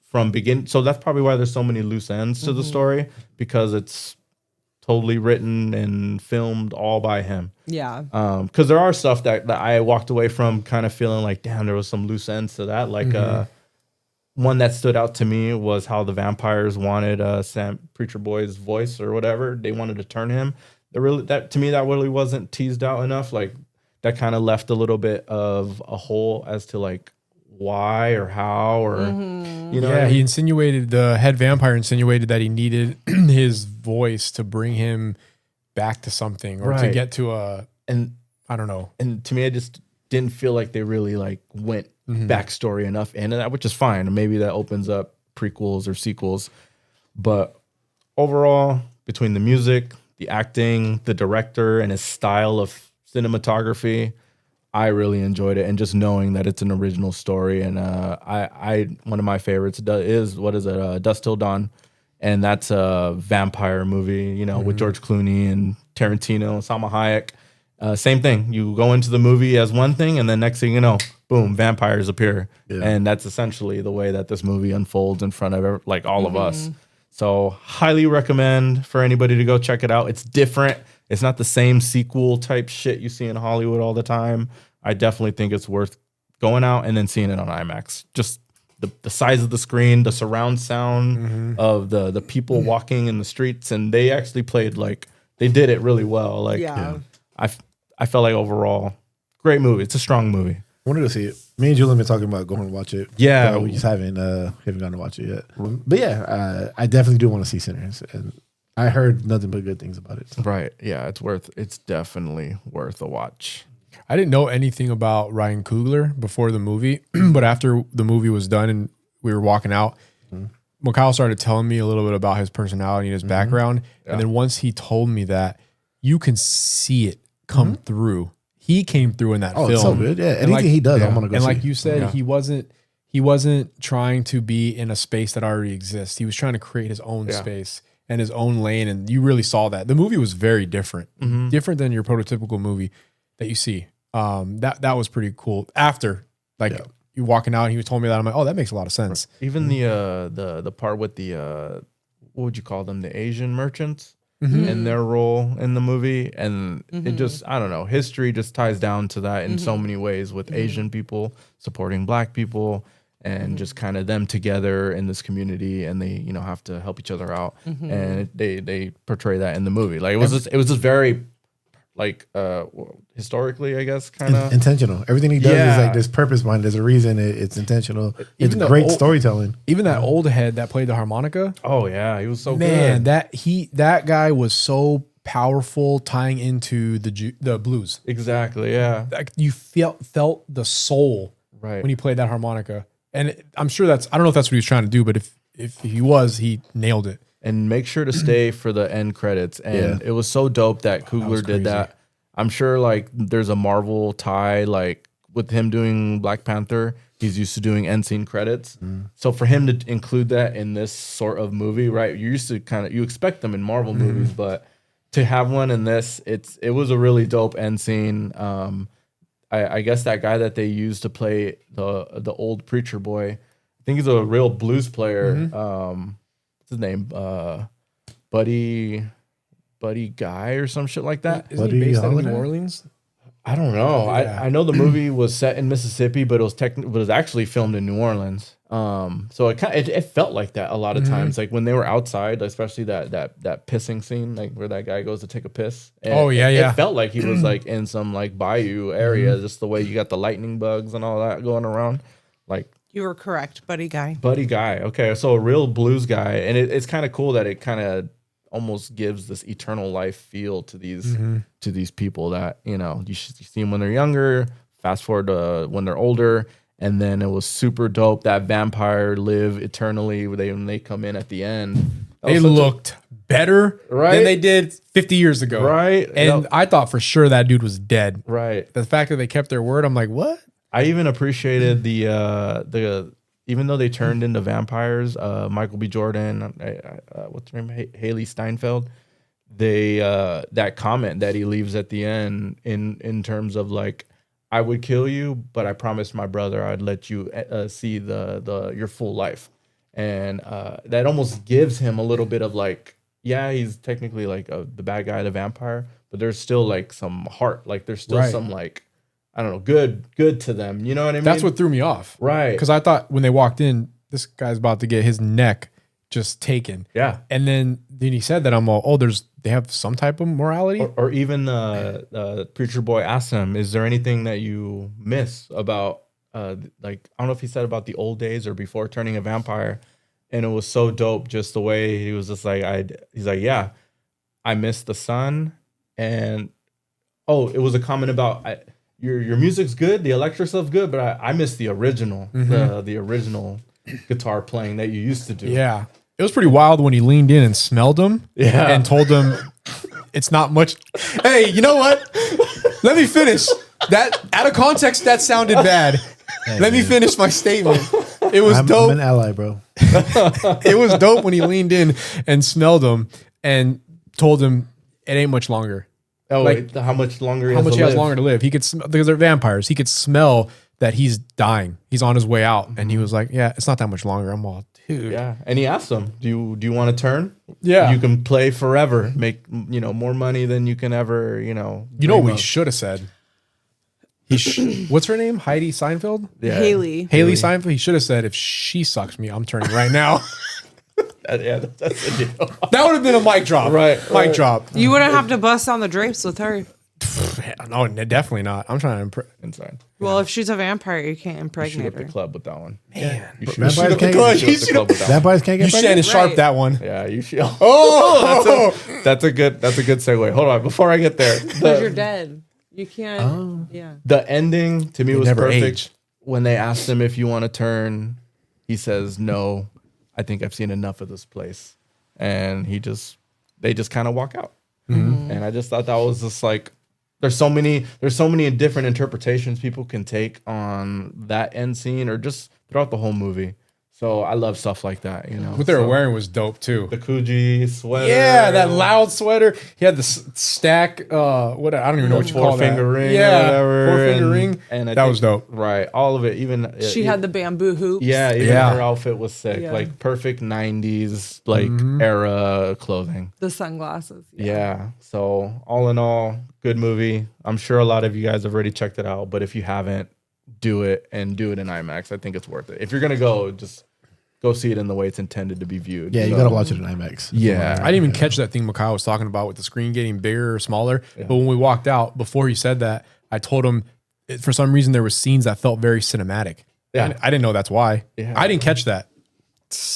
from begin. So that's probably why there's so many loose ends to the story, because it's totally written and filmed all by him. Yeah. Because there are stuff that I walked away from kind of feeling like, damn, there was some loose ends to that. Like one that stood out to me was how the vampires wanted Sam Preacher Boy's voice or whatever. They wanted to turn him. To me, that really wasn't teased out enough. Like that kind of left a little bit of a hole as to like why or how or you know. Yeah, he insinuated, the head vampire insinuated that he needed his voice to bring him back to something or to get to I don't know. And to me, I just didn't feel like they really like went backstory enough into that, which is fine. Maybe that opens up prequels or sequels. But overall, between the music, the acting, the director, and his style of cinematography, I really enjoyed it. And just knowing that it's an original story. And I one of my favorites is, Dusk Till Dawn. And that's a vampire movie, you know, with George Clooney and Tarantino and Salma Hayek. Same thing. You go into the movie as one thing, and then next thing you know, boom, vampires appear. Yeah. And that's essentially the way that this movie unfolds in front of like all of us. So highly recommend for anybody to go check it out. It's different. It's not the same sequel type shit you see in Hollywood all the time. I definitely think it's worth going out and then seeing it on IMAX. Just the size of the screen, the surround sound of the people walking in the streets, and they actually played like they did it really well. Like I felt like overall great movie. It's a strong movie. I wanted to see it. Me and Julian been talking about going to watch it. Yeah, we just haven't gotten to watch it yet. But yeah, I definitely do want to see Sinners, and I heard nothing but good things about it. So. Right? Yeah, it's definitely worth a watch. I didn't know anything about Ryan Coogler before the movie, but after the movie was done and we were walking out, Mikhail started telling me a little bit about his personality and his background. Yeah. And then once he told me that, you can see it come through. He came through in that film. It's so good. Yeah, anything he does, I'm gonna go. And see. like you said, he wasn't trying to be in a space that already exists. He was trying to create his own space and his own lane, and you really saw that. The movie was very different, different than your prototypical movie that you see. That was pretty cool. After you walking out, and he was telling me that, I'm like, oh, that makes a lot of sense. Even the part with the what would you call them, the Asian merchants and their role in the movie, and it just, I don't know, history just ties down to that in so many ways, with Asian people supporting Black people and just kind of them together in this community, and they have to help each other out, and they portray that in the movie. Like it was just very like historically, I guess, kind of intentional. Everything he does is like there's purpose behind it. There's a reason. It's intentional. It's great storytelling. Even that old head that played the harmonica. Oh yeah, he was so good. Man, that guy was so powerful tying into the blues. Exactly. Yeah. Like you felt the soul Right. when he played that harmonica. And I'm sure I don't know if that's what he was trying to do, but if he was, he nailed it. And make sure to stay for the end credits. And it was so dope that Coogler did that. I'm sure like there's a Marvel tie, like with him doing Black Panther, he's used to doing end scene credits. So for him to include that in this sort of movie, right? You're used to you expect them in Marvel movies, but to have one in this, it was a really dope end scene. I guess that guy that they used to play the old preacher boy, I think he's a real blues player. What's his name? Buddy Guy or some shit like that. Isn't he based out of New Holiday? Orleans? I don't know. Yeah. I know the movie was set in Mississippi, but it was actually filmed in New Orleans. So it felt like that a lot of times, like when they were outside, especially that pissing scene, like where that guy goes to take a piss. And it felt like he was like in some like bayou area, just the way you got the lightning bugs and all that going around. Like You were correct, Buddy Guy. Buddy Guy. Okay, so a real blues guy, and it's kind of cool that it kind of almost gives this eternal life feel to these people that you see them when they're younger. Fast forward to when they're older, and then it was super dope that vampire live eternally when they come in at the end. They looked better Right? than they did 50 years ago. Right. And I thought for sure that dude was dead. Right. The fact that they kept their word, I'm like, what? I even appreciated the even though they turned into vampires, Michael B. Jordan, what's her name, Haley Steinfeld, they that comment that he leaves at the end in terms of like, I would kill you, but I promised my brother I'd let you see your full life, and that almost gives him a little bit of like, yeah, he's technically like the bad guy, the vampire, but there's still like some heart, like there's still some like, I don't know, good to them. You know what I mean? That's what threw me off. Right. Because I thought when they walked in, this guy's about to get his neck just taken. Yeah. And then he said that, I'm all, they have some type of morality. Or even Preacher Boy asked him, is there anything that you miss about, like, I don't know if he said about the old days or before turning a vampire. And it was so dope just the way he was just like, he's like, yeah, I miss the sun. And, it was a comment about, your music's good, the electric stuff's good, but I miss the original, the original guitar playing that you used to do. Yeah. It was pretty wild when he leaned in and smelled him and told him it's not much. Hey, you know what? Let me finish. That out of context, that sounded bad. Let me finish my statement. It was dope. I'm an ally, bro. It was dope when he leaned in and smelled him and told him it ain't much longer. Oh, Like, wait, how much longer How much he has longer to live? He could because they're vampires. He could smell that he's dying. He's on his way out, and he was like, "Yeah, it's not that much longer." I'm all, dude. Yeah, and he asked him, "Do you want to turn? Yeah. you can play forever, make more money than you can ever You know dream what we of." should have said? What's her name? Heidi Seinfeld? Yeah. Haley. Haley Seinfeld. He should have said, "If she sucks me, I'm turning right now." That's the deal. That would have been a mic drop. Mic drop. You wouldn't have to bust on the drapes with her. No, definitely not. I'm trying to impress. Inside. Well, if she's a vampire, you can't Shoot impregnate up the her. club with that one. Man. You shoot Vampires up the can't club. get- You shoot up the club with that one. Vampires can't You get Shannon pregnant. Sharp Right. that one. Yeah, you should. Oh, That's a good segue. Hold on, before I get there. Because you're dead. You can't. Yeah. The ending to me They was never perfect. age. When they asked him if you want to turn, he says, "No, I think I've seen enough of this place," and they just kind of walk out. And I just thought that was just like, there's so many different interpretations people can take on that end scene or just throughout the whole movie. So I love stuff like that. what they were wearing was dope too. the Coogee sweater. Yeah, that loud sweater. He had the stack. What I don't even know what you call that. Four-finger ring. Yeah, or whatever. four-finger ring. And I That think- was dope. Right, all of it. Even She had the bamboo hoops. Yeah, even Yeah. her outfit was sick. Yeah. Like perfect 90s era clothing. The sunglasses. Yeah. So all in all, good movie. I'm sure a lot of you guys have already checked it out, but if you haven't, do it and do it in IMAX. I think it's worth it. If you're gonna go, just go see it in the way it's intended to be viewed. Yeah, you So, gotta watch it in IMAX. Yeah. I didn't even catch that thing Mikhail was talking about with the screen getting bigger or smaller. But when we walked out, before he said that, I told him for some reason there were scenes that felt very cinematic. Yeah. I didn't know that's why. Yeah. I didn't catch that.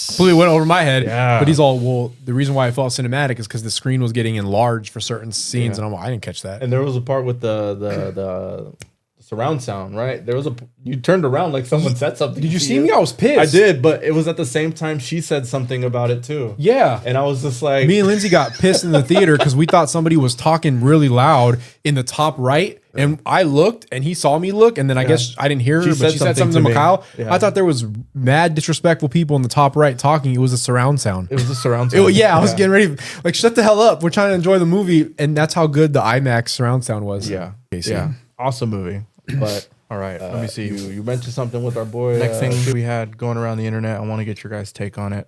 completely went over my head. Yeah. But he's all, well, the reason why I felt cinematic is because the screen was getting enlarged for certain scenes, Yeah. and I'm like, I didn't catch that. And there was a part with the surround sound, right? There was you turned around like someone said something. Did you to see me? I was pissed. I did, but it was at the same time she said something about it too. Yeah. And I was just like, Me and Lindsay got pissed in the theater because we thought somebody was talking really loud in the top right. And I looked and he saw me look. And then I guess I didn't hear her, but she said something to me. Mikhail. Yeah. I thought there was mad disrespectful people in the top right talking. It was a surround sound. it was a surround sound. I was getting ready. Like, shut the hell up. We're trying to enjoy the movie. And that's how good the IMAX surround sound was. Yeah. Casey. Yeah. Awesome movie. But all right, let me see. You mentioned something with our boy. Next thing we had going around the internet. I want to get your guys' take on it.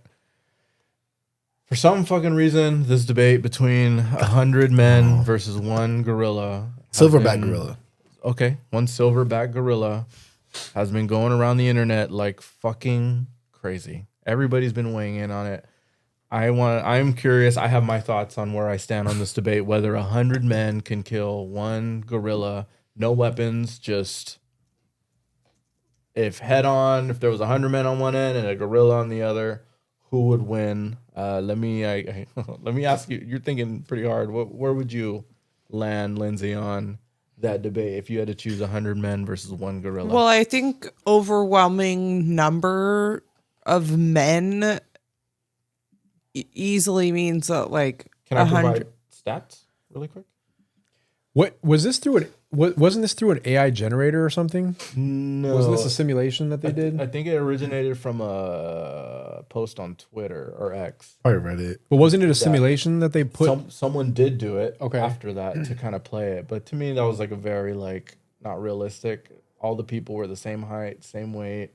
For some fucking reason, this debate between 100 men versus one gorilla. Silverback gorilla. Okay, one silverback gorilla has been going around the internet like fucking crazy. Everybody's been weighing in on it. I'm curious. I have my thoughts on where I stand on this debate. Whether 100 men can kill one gorilla, no weapons, just if head on. If there was 100 men on one end and a gorilla on the other, who would win? Let me ask you. You're thinking pretty hard. Where would you land, Lindsay, on that debate if you had to choose 100 men versus one gorilla? Well, I think overwhelming number of men easily means that like Can I 100. provide stats really quick? What was this through it? Wasn't this through an AI generator or something? No. Wasn't this a simulation that they did? I think it originated from a post on Twitter or X. Probably read it. But wasn't it a simulation that they put? Someone did do it Okay. after that to kind of play it. But to me, that was like a very like not realistic. All the people were the same height, same weight.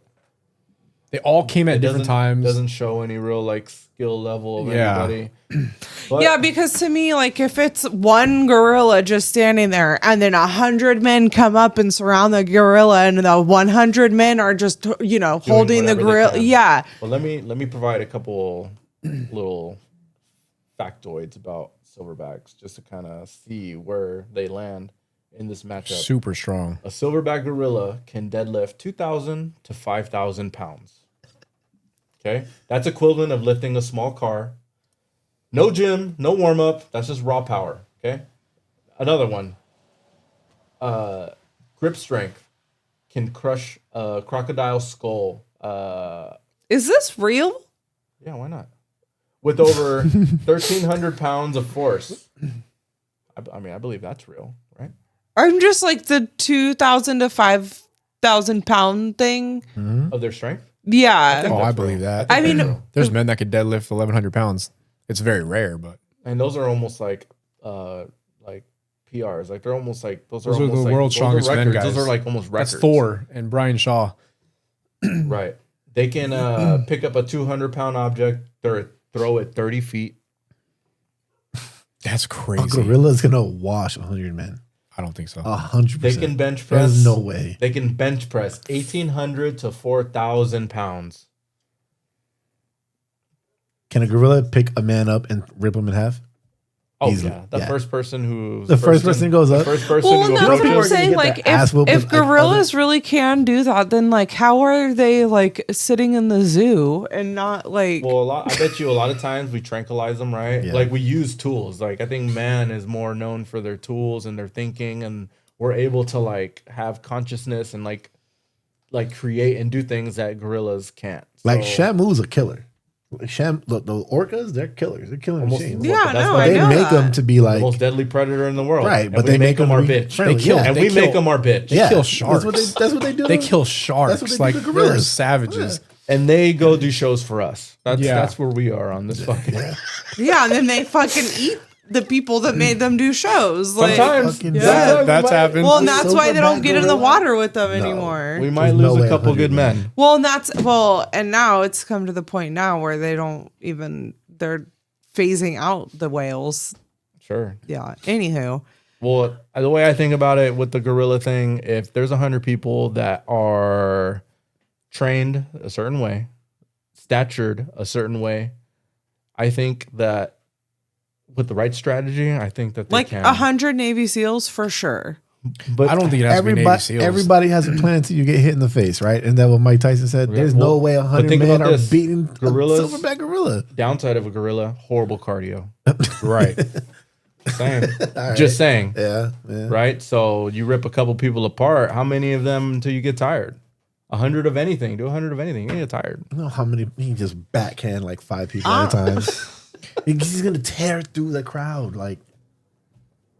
They all came at different times. Doesn't show any real like skill level of Yeah. anybody. But Yeah, because to me, like if it's one gorilla just standing there and then 100 men come up and surround the gorilla and the 100 men are just, holding the whatever they gorilla. can. Yeah. Well, let me provide a couple little factoids about silverbacks just to kind of see where they land in this matchup. Super strong. A silverback gorilla can deadlift 2,000 to 5,000 pounds. Okay, that's equivalent of lifting a small car. No gym, no warm up. That's just raw power. Okay, another one. Grip strength can crush a crocodile skull. Is this real? Yeah, why not? With over 1,300 pounds of force. I mean, I believe that's real, right? I'm just like the 2,000 to 5,000 pound thing. Of their strength. Yeah. Oh, I that's believe real. that. I mean, There's men that could deadlift 1,100 pounds. It's very rare, but And those are almost like PRs. Like they're almost like those are Those are almost the like, world's those are strongest men, records. guys. Those are like almost records. that's Thor and Brian Shaw. Right. They can pick up a 200-pound object, throw it 30 feet. That's A crazy. gorilla's gonna wash 100 men. I don't think so. 100%. They can bench press. There's no way. They can bench press 1,800 to 4,000 pounds. Can a gorilla pick a man up and rip him in half? Oh Easily, yeah, the yeah. first person who The first person goes up. The first person well, who and that's what I'm approaches. saying. get Like, their ass whooped if with, like, gorillas really can do that, then like, how are they like sitting in the zoo and not like? Well, I bet you a lot of times we tranquilize them, right? Yeah. Like we use tools. Like I think man is more known for their tools and their thinking, and we're able to like have consciousness and like create and do things that gorillas can't. Like So- Shamu's a killer. Like the orcas, they're killers. They're killing Almost- machines. Yeah, that's no, why I They know make that. them to be the like most deadly predator in the world, right, And but we they make them them our be bitch. friendly. They kill- yeah. And they we kill- make them our bitch. They yeah. kill That's what they. sharks. That's what they do. They to- kill sharks. That's what they Like do to they're gorillas. savages. And they go do shows for us. Yeah. That's where we are on this fucking. Yeah, and then they fucking eat the people that made them do shows. Like, Sometimes, Fucking sometimes That's we might- happened. well, and that's why they don't Silverback get in the gorilla? water with them No. anymore. We might There's lose no a way couple 100 good men. Well, and now it's come to the point now where they don't even they're phasing out the whales. Sure. Yeah. Anywho, Well, the way I think about it with the gorilla thing, if there's 100 people that are trained a certain way, statured a certain way, I think that with the right strategy, I think that they like can. 100 Navy SEALs for sure. But I don't think it has to be Navy SEALs. Everybody has a plan until you get hit in the face, right? And that's what Mike Tyson said. There's no way 100 think men about are this. beating Gorillas- a silverback gorilla. downside of a gorilla, horrible cardio. Right. Saying. Just saying. Yeah. Right? So you rip a couple people apart. How many of them until you get tired? 100 of anything. Do 100 of anything. You get tired. I don't know how many. He can just backhand like 5 people at a time. He's gonna tear through the crowd. Like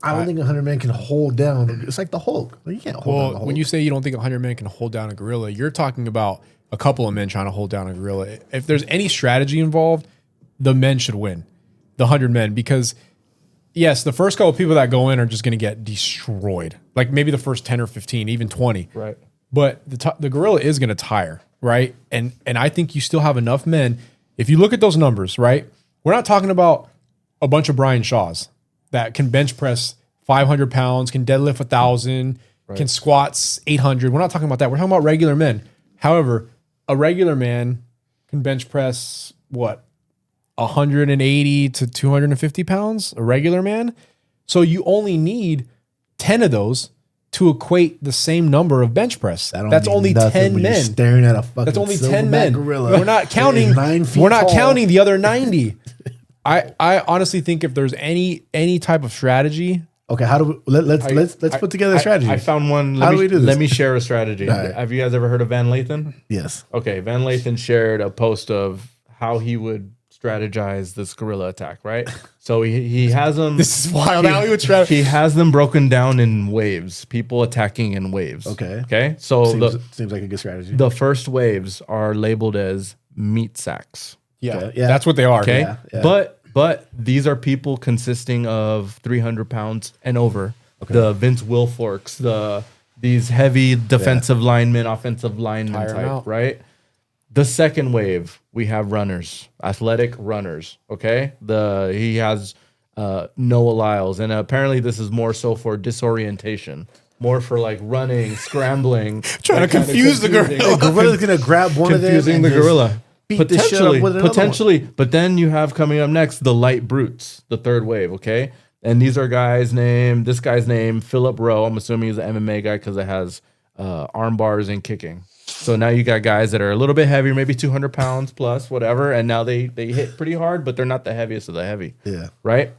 I don't think 100 men can hold down. It's like the Hulk. You can't hold down the Well, Hulk. when you say you don't think 100 men can hold down a gorilla, you're talking about a couple of men trying to hold down a gorilla. If there's any strategy involved, the men should win, the 100 men, because yes, the first couple of people that go in are just going to get destroyed. Like maybe the first 10 or 15, even 20. Right. But the gorilla is going to tire, right? And I think you still have enough men. If you look at those numbers, right? We're not talking about a bunch of Brian Shaws that can bench press 500 pounds, can deadlift 1,000, can squats 800. We're not talking about that. We're talking about regular men. However, a regular man can bench press what? 180 to 250 pounds, a regular man. So you only need 10 of those to equate the same number of bench press. That's only 10 men. Staring at a fucking That's only 10 silverback men. gorilla. We're not counting. 9 feet We're not tall. counting the other 90. I honestly think if there's any type of strategy, Okay, how do we let's put together a strategy? I found one. How do we do this? Let me share a strategy. right. Have you guys ever heard of Van Lathan? Yes. Okay, Van Lathan shared a post of how he would strategize this gorilla attack, right? So he has them. this is wild. How he would strategize. He has them broken down in waves, people attacking in waves. Okay. Okay. So Seems like a good strategy. the first waves are labeled as meat sacks. Yeah, Okay, yeah. that's what they are. Okay. Yeah. But these are people consisting of 300 pounds and over. The Vince Wilforks, these heavy defensive linemen, offensive linemen Tire 'em type, out. right? The second wave, we have runners, athletic runners. Okay. He has Noah Lyles, and apparently this is more so for disorientation, more for like running, scrambling, Trying to confuse the gorilla. The gorilla's gonna grab one of them confusing and the just gorilla. beat the shit up with another Potentially. But then you have coming up next the light brutes, the third wave. Okay. And these are guys named, this guy's name, Philip Rowe. I'm assuming he's an MMA guy because it has arm bars and kicking. So now you got guys that are a little bit heavier, maybe 200 pounds plus, whatever. And now they hit pretty hard, but they're not the heaviest of the heavy. Yeah. Right.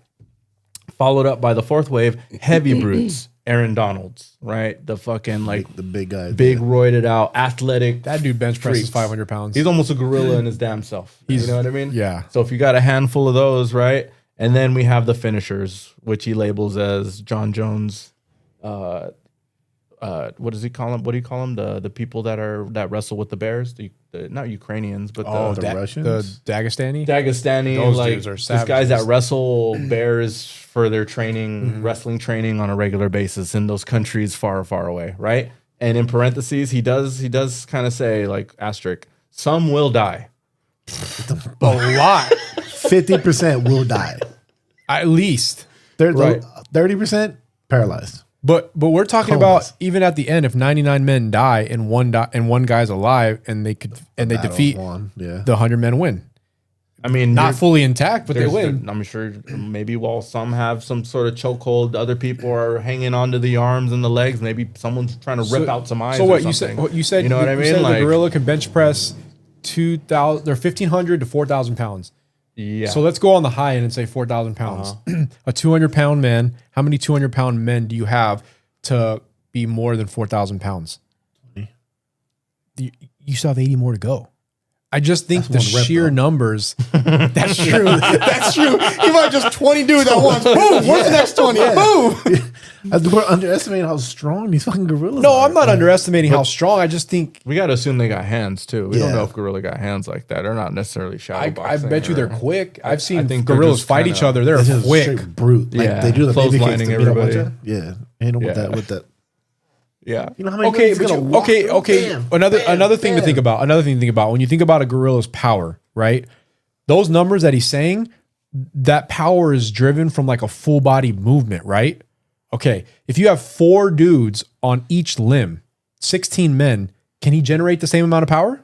Followed up by the fourth wave, heavy brutes, Aaron Donalds, right? The fucking like the big guy. big roided out, athletic. That dude bench presses Freaks. 500 pounds. He's almost a gorilla in his damn self. You know what I mean? yeah. So if you got a handful of those, right? And then we have the finishers, which he labels as John Jones. What does he call them? What do you call them? The people that wrestle with the bears, the not Ukrainians, but the Russians? the Dagestani. Dagestani, Those like dudes are these guys that savages. wrestle bears for their training, wrestling training on a regular basis in those countries far, far away, right? And in parentheses, he does kind of say like asterisk, some will die. A lot, 50% will die. at least. Right. 30% paralyzed. But we're talking Comas. about even at the end, if 99 men die and one guy's alive, and they Battle defeat won, yeah. the 100 men win. I mean, Not you're- fully intact, but they There's- win. I'm sure maybe while some have some sort of chokehold, other people are hanging onto the arms and the legs. Maybe someone's trying to rip out some eyes. So or what something. you said? You know what I you mean? said Like, the gorilla can bench press 2,000 or 1,500 to 4,000 pounds. yeah. So let's go on the high end and say 4,000 pounds. A 200-pound man. How many 200-pound men do you have to be more than 4,000 pounds? You still have 80 more to go. I just think the one rep, sheer though. numbers. That's true. That's true. You might just 20 dudes at once. Boom. Where's the next 20? Boom. We're underestimating how strong these fucking gorillas No, are. I'm not underestimating how strong. I just think we got to assume they got hands too. We don't Yeah. know if gorilla got hands like that. They're not necessarily shadow I boxing. bet you or- they're quick. I've seen think they're gorillas just fight kinda- each other. They're It's just quick. straight brute. Like Yeah. they do the baby kicks Clotheslining to beat up everybody. one. Yeah. Hit them Yeah. with that. Yeah. You know how many Okay, he's but gonna you, walk okay, through? okay. Bam, another bam, thing to bam. think about. Another thing to think about when you think about a gorilla's power, right? Those numbers that he's saying, that power is driven from like a full body movement, right? Okay, if you have 4 dudes on each limb, 16 men, can he generate the same amount of power?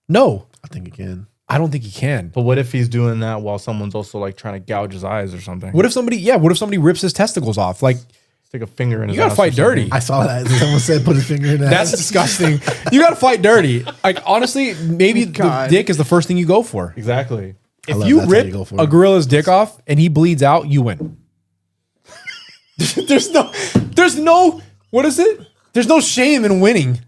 No, I think he can. I don't think he can. But what if he's doing that while someone's also like trying to gouge his eyes or something? What if somebody rips his testicles off? Like, Stick a finger in his You gotta ass fight or something. dirty. I saw that. Someone said put his finger in that. That's disgusting. You gotta fight dirty. Like honestly, maybe the God. dick is the first thing you go for. Exactly. If love you that's how rip you go for a it. gorilla's dick off and he bleeds out, you win. there's no, what is it? There's no shame in winning.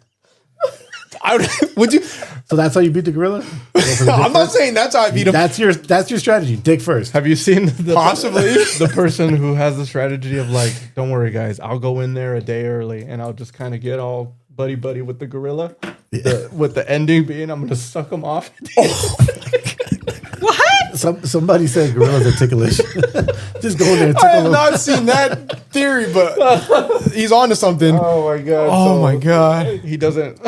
Would you? So that's how you beat the gorilla? I'm not saying that's how I beat him. That's your strategy. Dick first. Have you seen Possibly. the person who has the strategy of like, don't worry, guys, I'll go in there a day early and I'll just kind of get all buddy with the gorilla, with the ending being I'm gonna suck him off. Somebody said gorillas are ticklish. Just go in there and I tickle have them. not seen that theory, but he's on to something. Oh my god! Oh my God. He doesn't.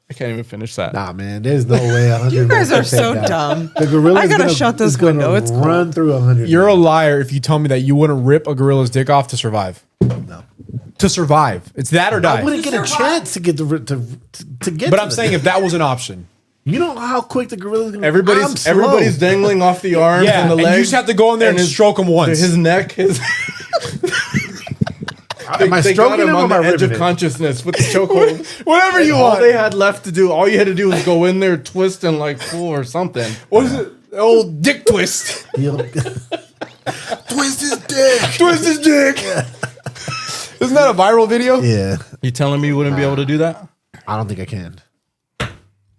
I can't even finish that. Nah, man, there's no way 100. You guys men are can take so that. dumb. The gorilla. I gotta shut this window. It's run cold. through 100. You're a liar if you tell me that you wouldn't rip a gorilla's dick off to survive. No. To survive. It's that or die. I wouldn't get a chance to get to get. But to I'm the saying dick. if that was an option. You know how quick the gorilla's gonna. I'm Everybody's slow. dangling off the arms Yeah, and the and legs. you just have to go in there and stroke him once. His neck, his. Am I they got stroking him him or on am I the edge ripping of it? consciousness with the chokehold. Whatever you All want. they had left to do, all you had to do was go in there, twist, and like pull or something. What is it? Old dick twist. He'll- Twist his dick. Twist his dick. Isn't that a viral video? Yeah, You telling me you wouldn't be able to do that? I don't think I can.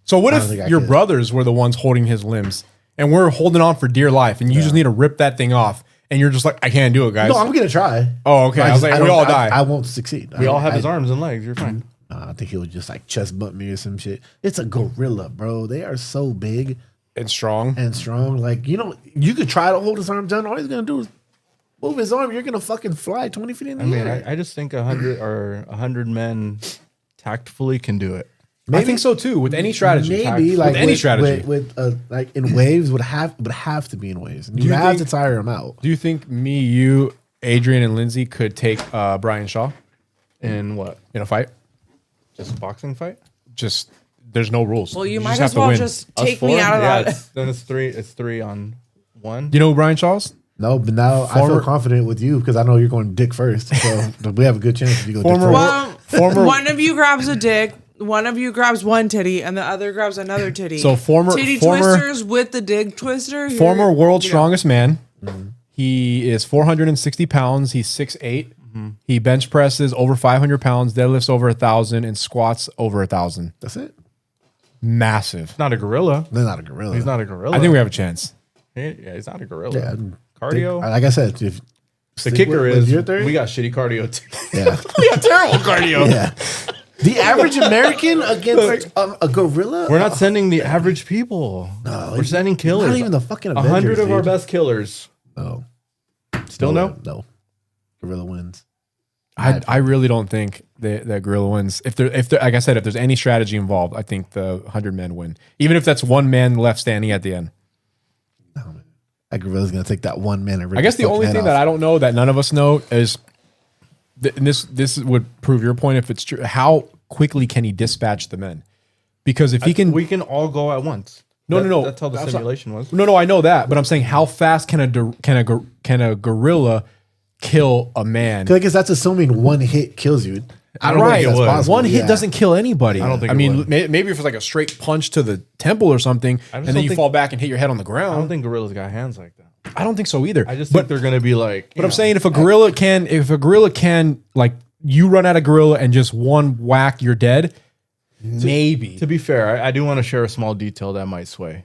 So what I don't think I if your could. brothers were the ones holding his limbs and we're holding on for dear life and you just need to rip that thing off and you're just like, I can't do it, guys. No, I'm gonna try. Oh, okay. I was like, we don't- all die. I won't succeed. We all have his arms and legs. You're fine. I think he would just like chest bump me or some shit. It's a gorilla, bro. They are so big And strong. and strong. Like, you could try to hold his arm down. All he's gonna do is move his arm. You're gonna fucking fly 20 feet in the I mean, air. I just think 100 men tactfully can do it. I think so too. With any strategy. Maybe like with any strategy. with like in waves would have to be in waves. You you have think- to tire him out. Do you think me, you, Adrian, and Lindsay could take Brian Shaw In what? in a fight? Just a boxing fight? Just there's no rules. Well, you just might have as to well win. just Us take me four? out of Yeah, that. then it's three. It's 3-on-1. Do you know who Brian Shaw's? No, but now I Former- feel confident with you because I know you're going dick first. So we have a good chance if you go Former- dick first. Well, Former- one of you grabs a dick, one of you grabs one titty, and the other grabs another titty. So former twisters with the dick twister. Here. former world's Yeah. strongest man. He is 460 pounds. He's 6'8". He bench presses over 500 pounds, deadlifts over 1,000, and squats over 1,000. That's it. Massive. Not a gorilla. They're not a gorilla. He's not a gorilla. I think we have a chance. Yeah, he's not a gorilla. Yeah, Cardio. Like I said, if The stick kicker with is your theory, we got shitty cardio too. yeah, We have terrible cardio. yeah. The average American against a gorilla. We're not sending the average people. We're sending killers. Not even the fucking Avengers, 100 of our dude. best killers. No, Still no? No. Gorilla wins. I really don't think that gorilla wins. If there, like I said, if there's any strategy involved, I think the 100 men win. Even if that's one man left standing at the end. That gorilla's gonna take that one man and rip I guess the his only fucking thing head that off. I don't know that none of us know is, and this would prove your point if it's true. How quickly can he dispatch the men? Because if he can, We can all go at once. No, no. That's how the That's simulation was. no, I know that, but I'm saying how fast can a gorilla kill a man? 'Cause I guess that's assuming one hit kills you. I don't Right, know if that's possible. one hit Yeah. doesn't kill anybody. I don't think I it mean, would. maybe if it's like a straight punch to the temple or something, and then don't you think- fall back and hit your head on the I ground. don't think gorillas got hands like that. I don't think so either. I just but think they're gonna be like. but I'm saying if a gorilla can like you run at a gorilla and just one whack, you're dead. Maybe. To be fair, I do want to share a small detail that might sway.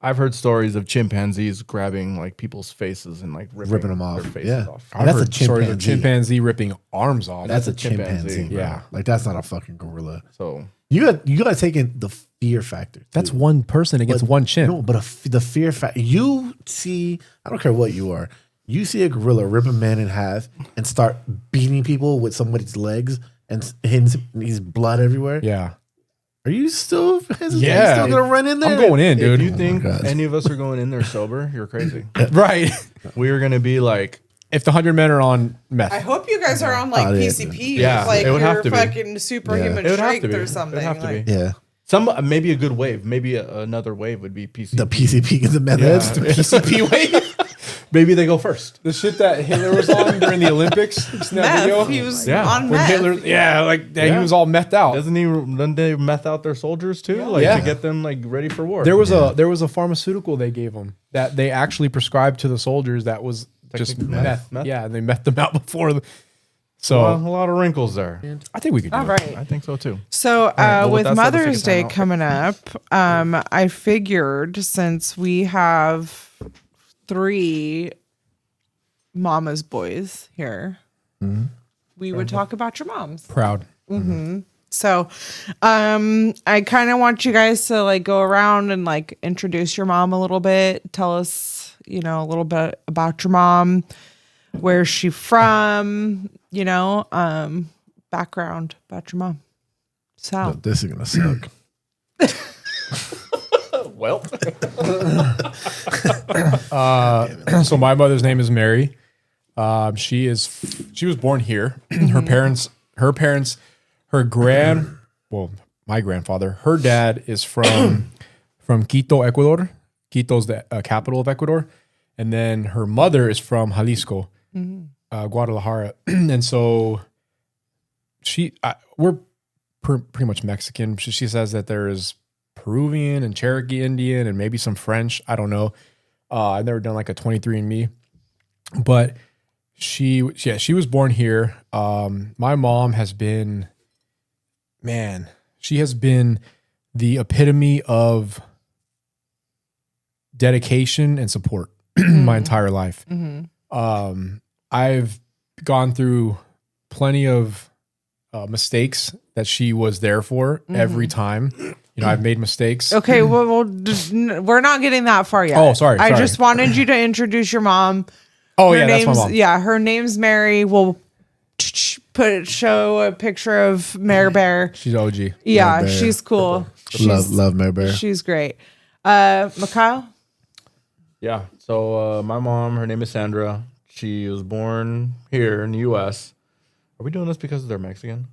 I've heard stories of chimpanzees grabbing like people's faces and like ripping them off. their faces Yeah. off. I've That's a heard stories of chimpanzee. chimpanzee ripping arms off. That's a That's a chimpanzee. chimpanzee. Bro. Yeah. Like that's not a fucking gorilla. So You got to take in the fear factor. That's too. one person against But- one chimp. No, but the fear factor. You see, I don't care what you are. You see a gorilla rip a man in half and start beating people with somebody's legs and he's blood everywhere. Yeah. Are you still hesitant? Yeah. You still gonna run in there? I'm going in, dude. if you think God. any of us are going in there sober, you're crazy. Right. We are gonna be like, If the 100 men are on meth. I hope you guys are on like Oh, yeah. PCP. Yeah, with, like it would your have to be. fucking superhuman It would have to strength be. or It would something. have to like, be. Yeah. maybe a good wave, maybe another wave would be PCP. The PCP and the meth heads. PCP wave. maybe they go first. The shit that Hitler was on during the Olympics. You seen that video? Meth. He was Yeah. on When meth. Hitler, he Yeah. was all methed out. Doesn't they meth out their soldiers too, like Yeah. to get them like ready for war? There was a pharmaceutical they gave them that they actually prescribed to the soldiers that was just Technically meth. meth. Yeah, and they methed them out before. So Well, a lot of wrinkles there. I think we could do All it. right. I think so too. So well, with with that said, let's take a Mother's Day time out. coming up, I figured since we have 3 mama's boys here, we would talk about your moms. Proud. So I kind of want you guys to like go around and like introduce your mom a little bit. Tell us, a little bit about your mom, where's she from, background about your mom. So This is gonna suck. Well, So my mother's name is Mary. She was born here. My grandfather, her dad is from Quito, Ecuador. Quito's the capital of Ecuador, and then her mother is from Jalisco, Guadalajara, and so we're pretty much Mexican. She says that there is Peruvian and Cherokee Indian and maybe some French. I don't know. I've never done like a 23andMe, but she was born here. My mom has been, she has been the epitome of dedication and support my entire life. I've gone through plenty of mistakes that she was there for every time. I've made mistakes. okay, well, we're not getting that far yet. Oh, sorry. I just wanted you to introduce your mom. Oh Her yeah, that's my name's mom. yeah, her name's Mary. We'll show a picture of Mare Bear. She's OG. Yeah, Bear. she's cool. love Mary Bear. She's great. Mikhail? yeah. So my mom, her name is Sandra. She was born here in the U.S. Are we doing this because they're Mexican?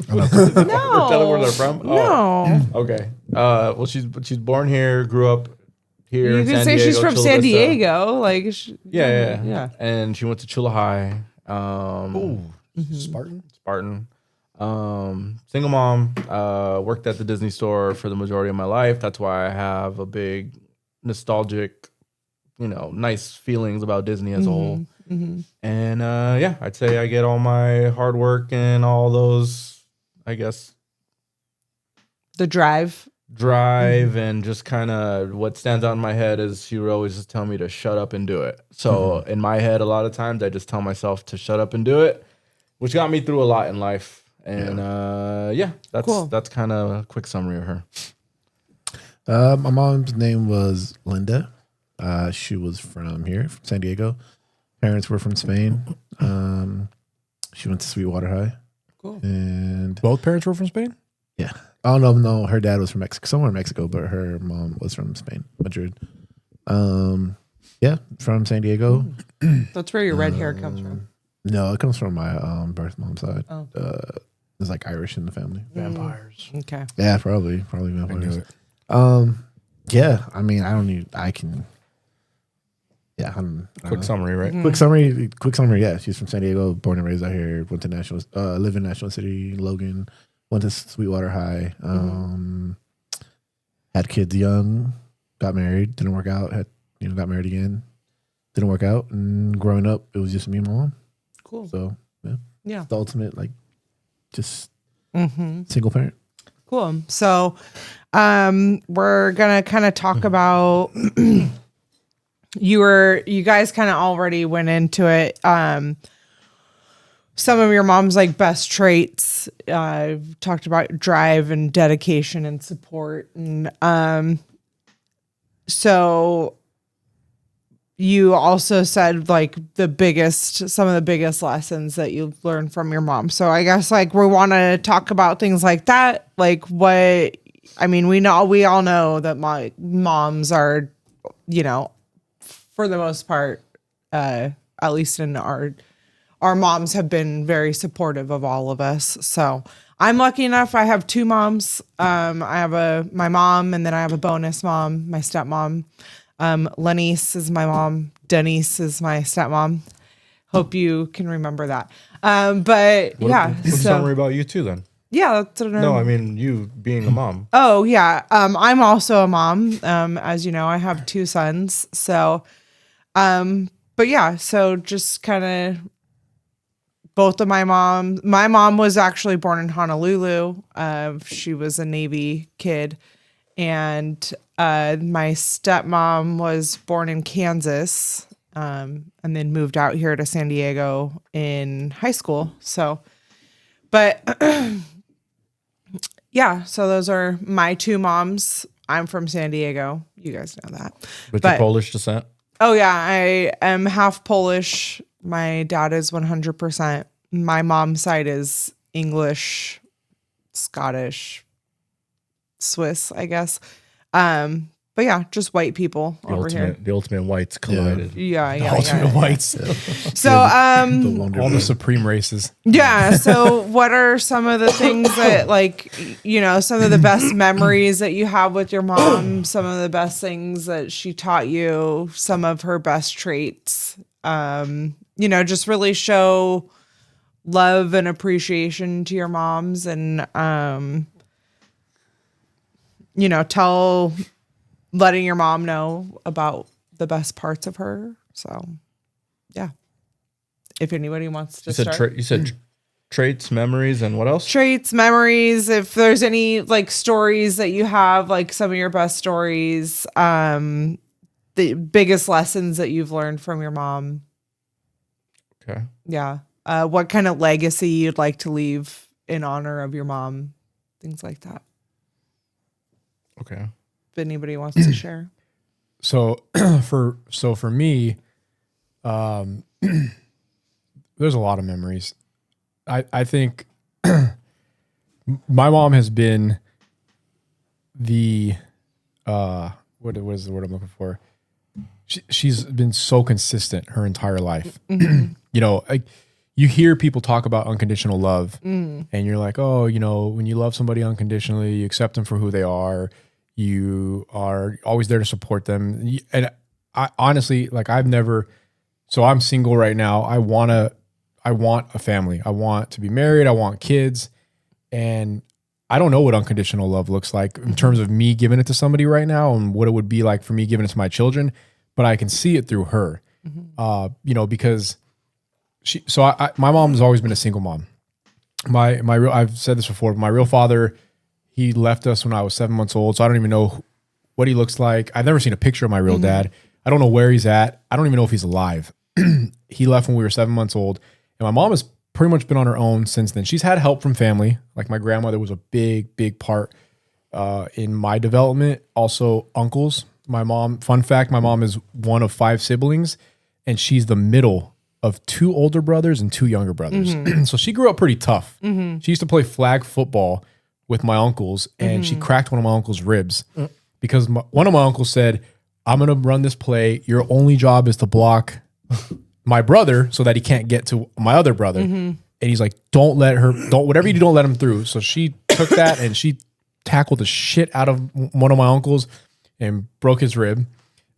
No. We're telling where they're from. No. Okay. Well, she's born here, grew up here. You in can San say she's Diego, from Chula San Vista. Diego. Like, Yeah. And she went to Chula High. Spartan. Spartan. Single mom. Worked at the Disney store for the majority of my life. That's why I have a big nostalgic, nice feelings about Disney as a whole. And yeah, I'd say I get all my hard work and all those, I guess, The drive. and just kind of what stands out in my head is she would always just tell me to shut up and do it. So in my head, a lot of times I just tell myself to shut up and do it, which got me through a lot in life. And that's Cool. that's kind of a quick summary of her. My mom's name was Linda. She was from here, from San Diego. Parents were from Spain. She went to Sweetwater High. Cool. And Both parents were from Spain. yeah. Oh no, her dad was from Mexico, somewhere in Mexico, but her mom was from Spain, Madrid. Yeah, from San Diego. That's where your red hair comes from. No, it comes from my birth mom's side. Oh. There's like Irish in the family. Vampires. Okay. Yeah, probably I knew vampires. it. Yeah, I mean, I can. Yeah, Quick summary, right? Quick summary. Yeah, she's from San Diego, born and raised out here. Went to live in National City, Logan. Went to Sweetwater High. Had kids young. Got married. Didn't work out. Got married again. Didn't work out. And growing up, it was just me and my mom. Cool. So Yeah. the ultimate just single parent. Cool. So we're gonna kind of talk about you guys kind of already went into it. Some of your mom's like best traits. Talked about drive and dedication and support. And so you also said like some of the biggest lessons that you've learned from your mom. So I guess like we want to talk about things like that. Like we all know that my moms are, for the most part, at least in our moms have been very supportive of all of us. So I'm lucky enough. I have 2 moms. I have my mom, and then I have a bonus mom, my stepmom. Lenice is my mom. Denise is my stepmom. Hope you can remember that. But yeah, What's so summary about you too then? yeah, that's what No, I mean you being a mom. Oh yeah. I'm also a mom. As you know, I have 2 sons. So, but yeah, so just kind of both of my mom was actually born in Honolulu. She was a Navy kid. And my stepmom was born in Kansas, and then moved out here to San Diego in high school. So, but yeah, so those are my 2 moms. I'm from San Diego. You guys know that. But you're Polish descent? Oh yeah, I am half Polish. My dad is 100%. My mom's side is English, Scottish, Swiss, I guess. But yeah, just white people over here. The ultimate whites collided. Yeah, yeah, Ultimate yeah. whites. So, All the supreme races. yeah. So, what are some of the things that, like, some of the best memories that you have with your mom? Some of the best things that she taught you? Some of her best traits? Just really show love and appreciation to your moms, and letting your mom know about the best parts of her. So, yeah. If anybody wants to start. You said traits, memories, and what else? Traits, memories, if there's any like stories that you have, like some of your best stories, the biggest lessons that you've learned from your mom. Okay. Yeah. What kind of legacy you'd like to leave in honor of your mom, things like that. Okay. If anybody wants to share. So for me, there's a lot of memories. I think my mom has been the what is the word I'm looking for? She's been so consistent her entire life. You hear people talk about unconditional love, and you're like, oh, when you love somebody unconditionally, you accept them for who they are. You are always there to support them. And I honestly, like, so I'm single right now. I want a family. I want to be married. I want kids. And I don't know what unconditional love looks like in terms of me giving it to somebody right now and what it would be like for me giving it to my children, but I can see it through her, because my mom has always been a single mom. I've said this before, but my real father, he left us when I was 7 months old. So I don't even know what he looks like. I've never seen a picture of my real dad. I don't know where he's at. I don't even know if he's alive. He left when we were 7 months old. And my mom has pretty much been on her own since then. She's had help from family. Like my grandmother was a big, big part in my development. Also uncles. Fun fact, my mom is one of 5 siblings, and she's the middle of 2 older brothers and 2 younger brothers. So she grew up pretty tough. She used to play flag football with my uncles, and she cracked one of my uncle's ribs because one of my uncles said, I'm going to run this play. Your only job is to block my brother so that he can't get to my other brother. And he's like, whatever you do, don't let him through. So she took that and she tackled the shit out of one of my uncles and broke his rib.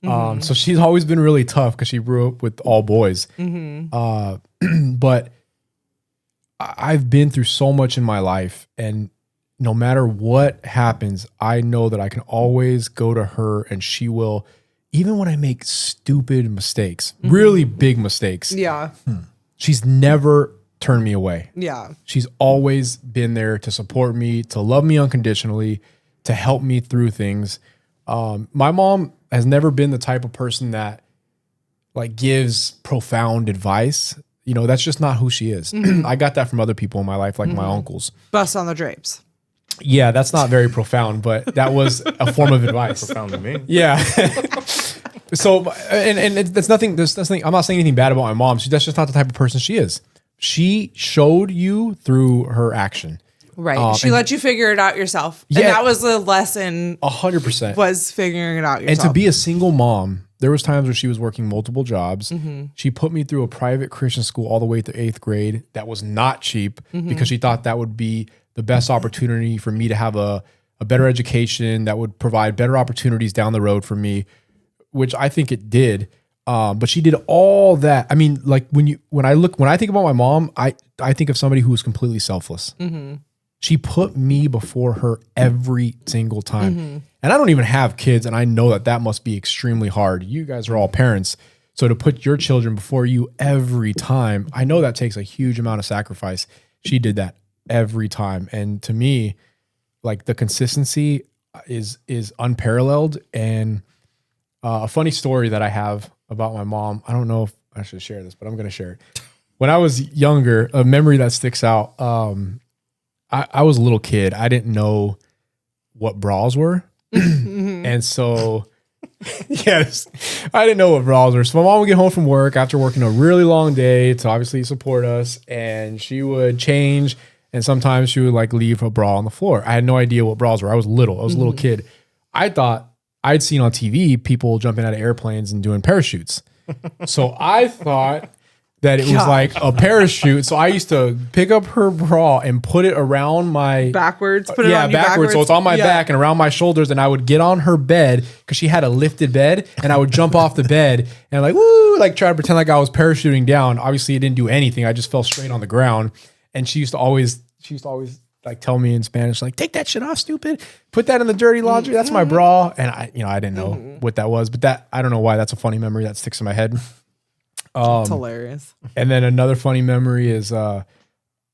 So she's always been really tough because she grew up with all boys. But I've been through so much in my life, and no matter what happens, I know that I can always go to her, and she will, even when I make stupid mistakes, really big mistakes. Yeah. She's never turned me away. Yeah. She's always been there to support me, to love me unconditionally, to help me through things. My mom has never been the type of person that like gives profound advice. That's just not who she is. I got that from other people in my life, like my uncles. Bust on the drapes. Yeah, that's not very profound, but that was a form of advice. Profound to me. Yeah. So, and there's nothing, I'm not saying anything bad about my mom. That's just not the type of person she is. She showed you through her action. Right. She let you figure it out yourself. Yeah. And that was the lesson 100%. was figuring it out yourself. And to be a single mom, there was times where she was working multiple jobs. She put me through a private Christian school all the way to 8th grade. That was not cheap because she thought that would be the best opportunity for me to have a better education that would provide better opportunities down the road for me. which I think it did. But she did all that. I mean, like when I think about my mom, I think of somebody who was completely selfless. She put me before her every single time. And I don't even have kids, and I know that must be extremely hard. You guys are all parents. So to put your children before you every time, I know that takes a huge amount of sacrifice. She did that every time. And to me, like the consistency is unparalleled. And a funny story that I have about my mom, I don't know if I should share this, but I'm going to share it. When I was younger, a memory that sticks out, I was a little kid. I didn't know what bras were. And so, yes, I didn't know what bras were. So my mom would get home from work after working a really long day to obviously support us. And she would change. And sometimes she would like leave a bra on the floor. I had no idea what bras were. I was little. I was a little kid. I thought I'd seen on TV people jumping out of airplanes and doing parachutes. So I thought that it was like a parachute. So I used to pick up her bra and put it around my Backwards. Put it on you backwards. So it's on my back and around my shoulders. And I would get on her bed because she had a lifted bed, and I would jump off the bed and like, woo, like try to pretend like I was parachuting down. Obviously it didn't do anything. I just fell straight on the ground. And she used to always like tell me in Spanish, like, take that shit off, stupid. Put that in the dirty laundry. That's my bra. And I didn't know what that was, but I don't know why that's a funny memory that sticks in my head. It's hilarious. And then another funny memory is, I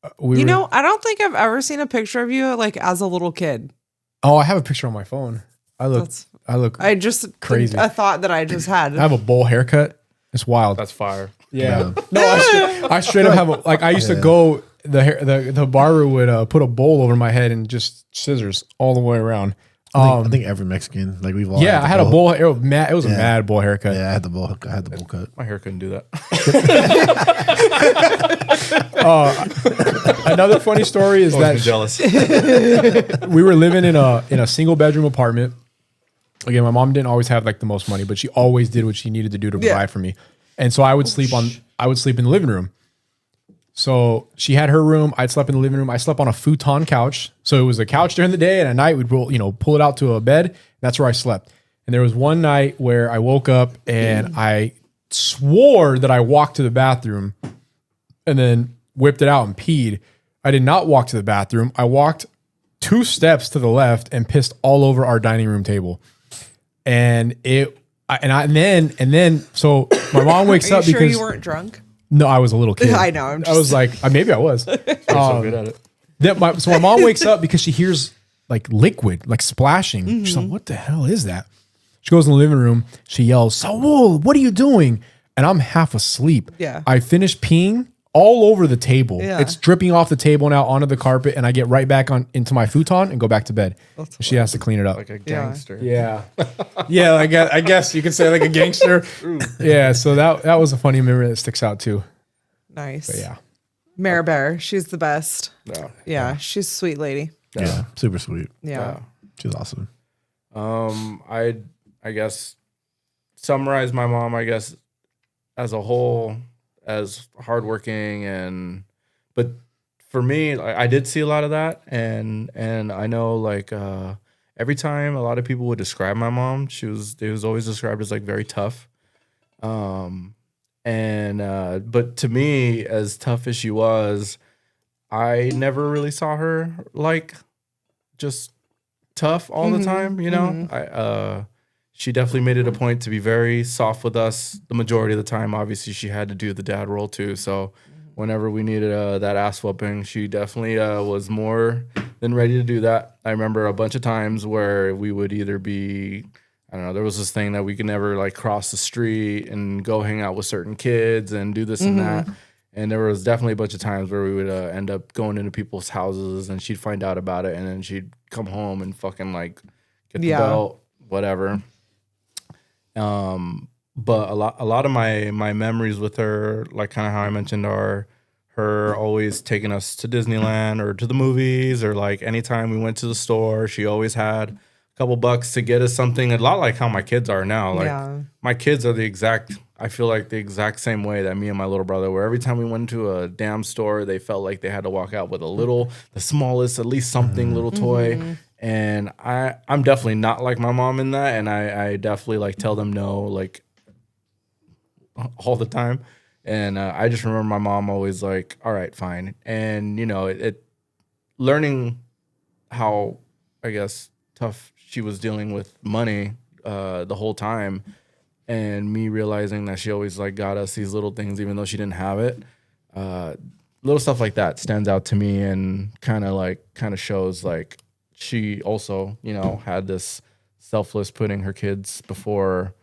don't think I've ever seen a picture of you like as a little kid. Oh, I have a picture on my phone. I just crazy. A thought that I just had. I have a bowl haircut. It's wild. That's fire. Yeah. No, I straight up have I used to go, the barber would put a bowl over my head and just scissors all the way around. I think every Mexican, like we've all. Yeah, I had a bowl. It was a mad bowl haircut. Yeah, I had the bowl cut. My hair couldn't do that. Another funny story is that jealous. we were living in a single bedroom apartment. Again, my mom didn't always have like the most money, but she always did what she needed to do to provide for me. And so I would sleep in the living room. So she had her room. I'd slept in the living room. I slept on a futon couch. So it was a couch during the day, and at night we'd pull it out to a bed. That's where I slept. And there was one night where I woke up and I swore that I walked to the bathroom and then whipped it out and peed. I did not walk to the bathroom. I walked 2 steps to the left and pissed all over our dining room table. And so my mom wakes up because you weren't drunk. No, I was a little kid. I know. I was like, maybe I was. So good at it. So my mom wakes up because she hears like liquid, like splashing. She's like, what the hell is that? She goes in the living room. She yells, Saul, what are you doing? And I'm half asleep. Yeah. I finish peeing all over the table. Yeah. It's dripping off the table now onto the carpet, and I get right back into my futon and go back to bed. She has to clean it up. Like a gangster. Yeah. Yeah, I guess you could say like a gangster. Yeah, so that was a funny memory that sticks out too. Nice. But yeah. Mara Bear, she's the best. Yeah. Yeah, she's a sweet lady. Yeah, super sweet. Yeah. She's awesome. I guess summarize my mom, I guess, as a whole, as hardworking, but for me, I did see a lot of that, and I know like every time a lot of people would describe my mom, it was always described as like very tough, but to me, as tough as she was, I never really saw her like just tough all the time, you know. She definitely made it a point to be very soft with us the majority of the time. Obviously, she had to do the dad role too. So whenever we needed that ass whooping, she definitely was more than ready to do that. I remember a bunch of times where we would either be, I don't know, there was this thing that we could never like cross the street and go hang out with certain kids and do this and that. And there was definitely a bunch of times where we would end up going into people's houses and she'd find out about it and then she'd come home and fucking like get the belt, whatever. But a lot of my memories with her, like kind of how I mentioned, are her always taking us to Disneyland or to the movies, or like anytime we went to the store, she always had a couple bucks to get us something. A lot like how my kids are now. Like my kids are I feel like the exact same way that me and my little brother were. Every time we went to a damn store, they felt like they had to walk out with the smallest, at least something, little toy. And I'm definitely not like my mom in that, and I definitely like tell them no like all the time. And I just remember my mom always like, all right, fine. And you know, it learning how, I guess, tough she was dealing with money the whole time, and me realizing that she always like got us these little things even though she didn't have it. Little stuff like that stands out to me, and kind of shows like she also, you know, had this selfless putting her kids before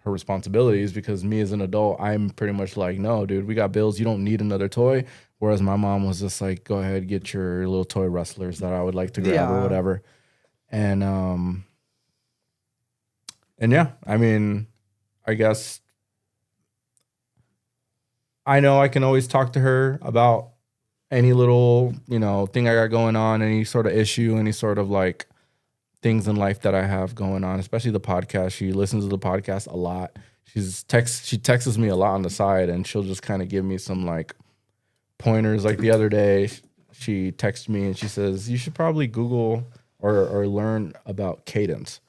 her responsibilities, because me as an adult, I'm pretty much like, no, dude, we got bills. You don't need another toy. Whereas my mom was just like, go ahead, get your little toy wrestlers that I would like to grab or Yeah. whatever. And yeah, I mean, I guess I know I can always talk to her about any little, you know, thing I got going on, any sort of issue, any sort of like things in life that I have going on, especially the podcast. She listens to the podcast a lot. She texts me a lot on the side, and she'll just kind of give me some like pointers. Like the other day, she texted me and she says, you should probably Google or learn about cadence.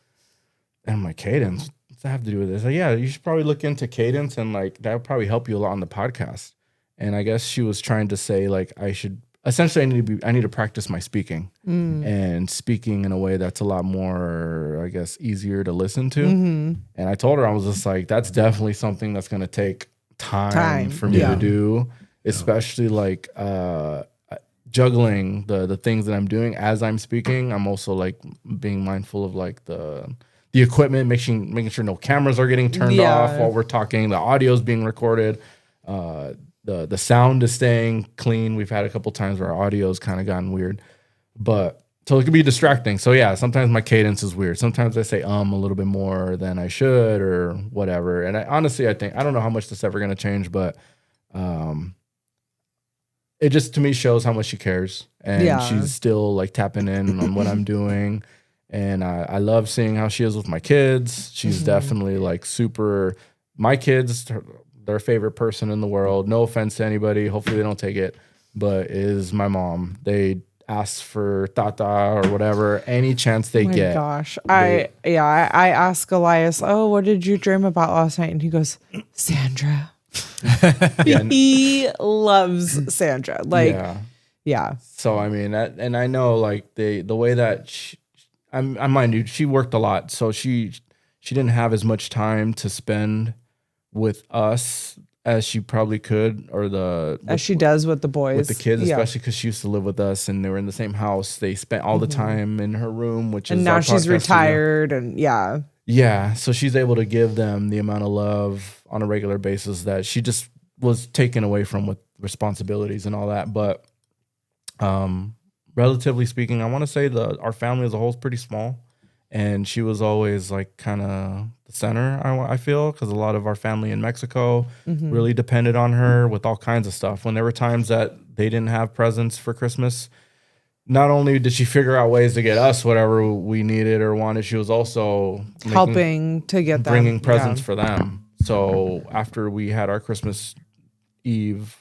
And I'm like, cadence? What's that have to do with this? Like, yeah, you should probably look into cadence, and like that would probably help you a lot on the podcast. And I guess she was trying to say like I should essentially I need to practice my speaking, and speaking in a way that's a lot more, I guess, easier to listen to. And I told her, I was just like, that's definitely something that's going to take time for me to do, especially like juggling the things that I'm doing as I'm speaking. I'm also like being mindful of like the equipment, making sure no cameras are getting turned off while we're talking. The audio is being recorded. The sound is staying clean. We've had a couple times where our audio's kind of gotten weird, but so it could be distracting. So yeah, sometimes my cadence is weird. Sometimes I say a little bit more than I should or whatever. And honestly, I don't know how much this is ever going to change, but it just to me shows how much she cares, and she's still like tapping in on what I'm doing. And I love seeing how she is with my kids. She's definitely like super, my kids, their favorite person in the world. No offense to anybody. Hopefully they don't take it, but is my mom. They ask for tata or whatever, any chance they get. Gosh. I ask Elias, oh, what did you dream about last night? And he goes, Sandra. He loves Sandra. Like, yeah. So, I mean, and I know like the way that I mind you, she worked a lot. So she didn't have as much time to spend with us as she probably could, or as she does with the boys, with the kids, especially because she used to live with us and they were in the same house. They spent all the time in her room, and now she's retired, and so she's able to give them the amount of love on a regular basis that she just was taken away from with responsibilities and all that. But relatively speaking, I want to say our family as a whole is pretty small. And she was always like kind of the center, I feel, because a lot of our family in Mexico really depended on her with all kinds of stuff. When there were times that they didn't have presents for Christmas, not only did she figure out ways to get us whatever we needed or wanted, she was also helping to get them, bringing presents for them. So after we had our Christmas Eve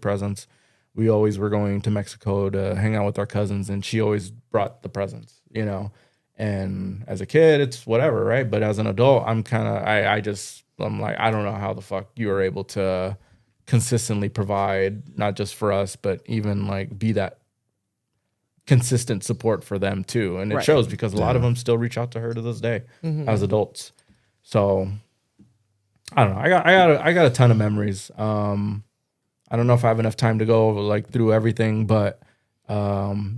presents, we always were going to Mexico to hang out with our cousins, and she always brought the presents, you know. And as a kid, it's whatever, right? But as an adult, I'm like, I don't know how the fuck you were able to consistently provide, not just for us, but even like be that consistent support for them too. And it shows, because a lot of them still reach out to her to this day as adults. So I don't know. I got a ton of memories. I don't know if I have enough time to go like through everything, but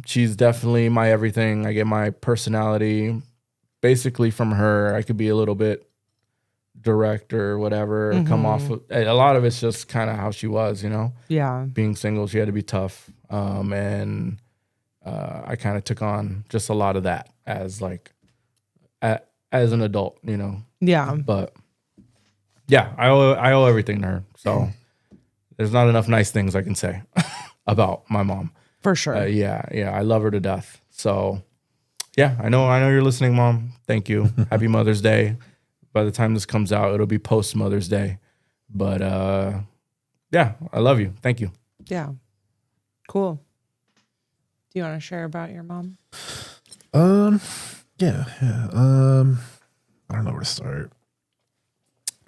she's definitely my everything. I get my personality basically from her. I could be a little bit direct or whatever, come off with, a lot of it's just kind of how she was, you know. Being single, she had to be tough, and I kind of took on just a lot of that as like as an adult, you know. But yeah, I owe everything to her. So there's not enough nice things I can say about my mom. For sure. I love her to death. So yeah, I know you're listening, Mom. Thank you. Happy Mother's Day. By the time this comes out, it'll be post Mother's Day. But yeah, I love you. Thank you. Yeah. Cool. Do you want to share about your mom? Yeah. I don't know where to start.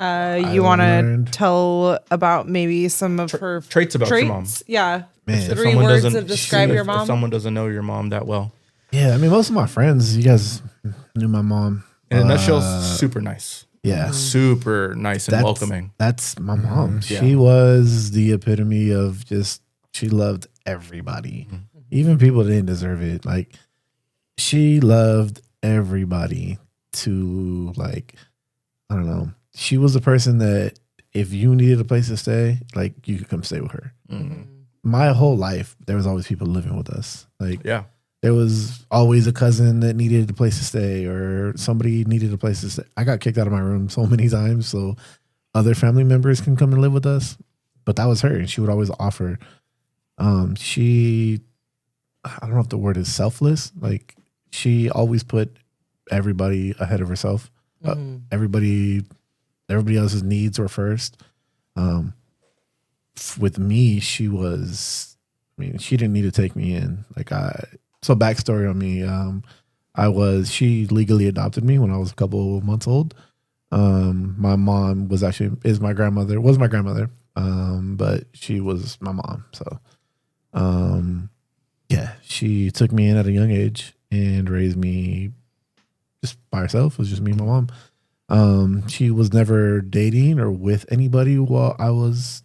You want to learned- tell about maybe some of her traits about your mom. Yeah. Man. If 3 someone words doesn't- that describe your If mom. someone doesn't know your mom that well, Yeah, I mean, most of my friends, you guys knew my mom. in a nutshell, super nice, Yeah. super nice and welcoming. That's my mom. Yeah. She was the epitome of just, she loved everybody, even people that didn't deserve it. Like, she loved everybody to, like, I don't know. She was the person that if you needed a place to stay, like, you could come stay with her. My whole life, there was always people living with us. Like, Yeah. there was always a cousin that needed a place to stay, or somebody needed a place to stay. I got kicked out of my room so many times so other family members can come and live with us. But that was her, and she would always offer. She, I don't know if the word is selfless. Like, she always put everybody ahead of herself. Everybody else's needs were first. With me, she was. I mean, she didn't need to take me in. Like, so backstory on me. She legally adopted me when I was a couple of months old. My mom was my grandmother, but she was my mom. So, yeah, she took me in at a young age and raised me just by herself. It was just me and my mom. She was never dating or with anybody while I was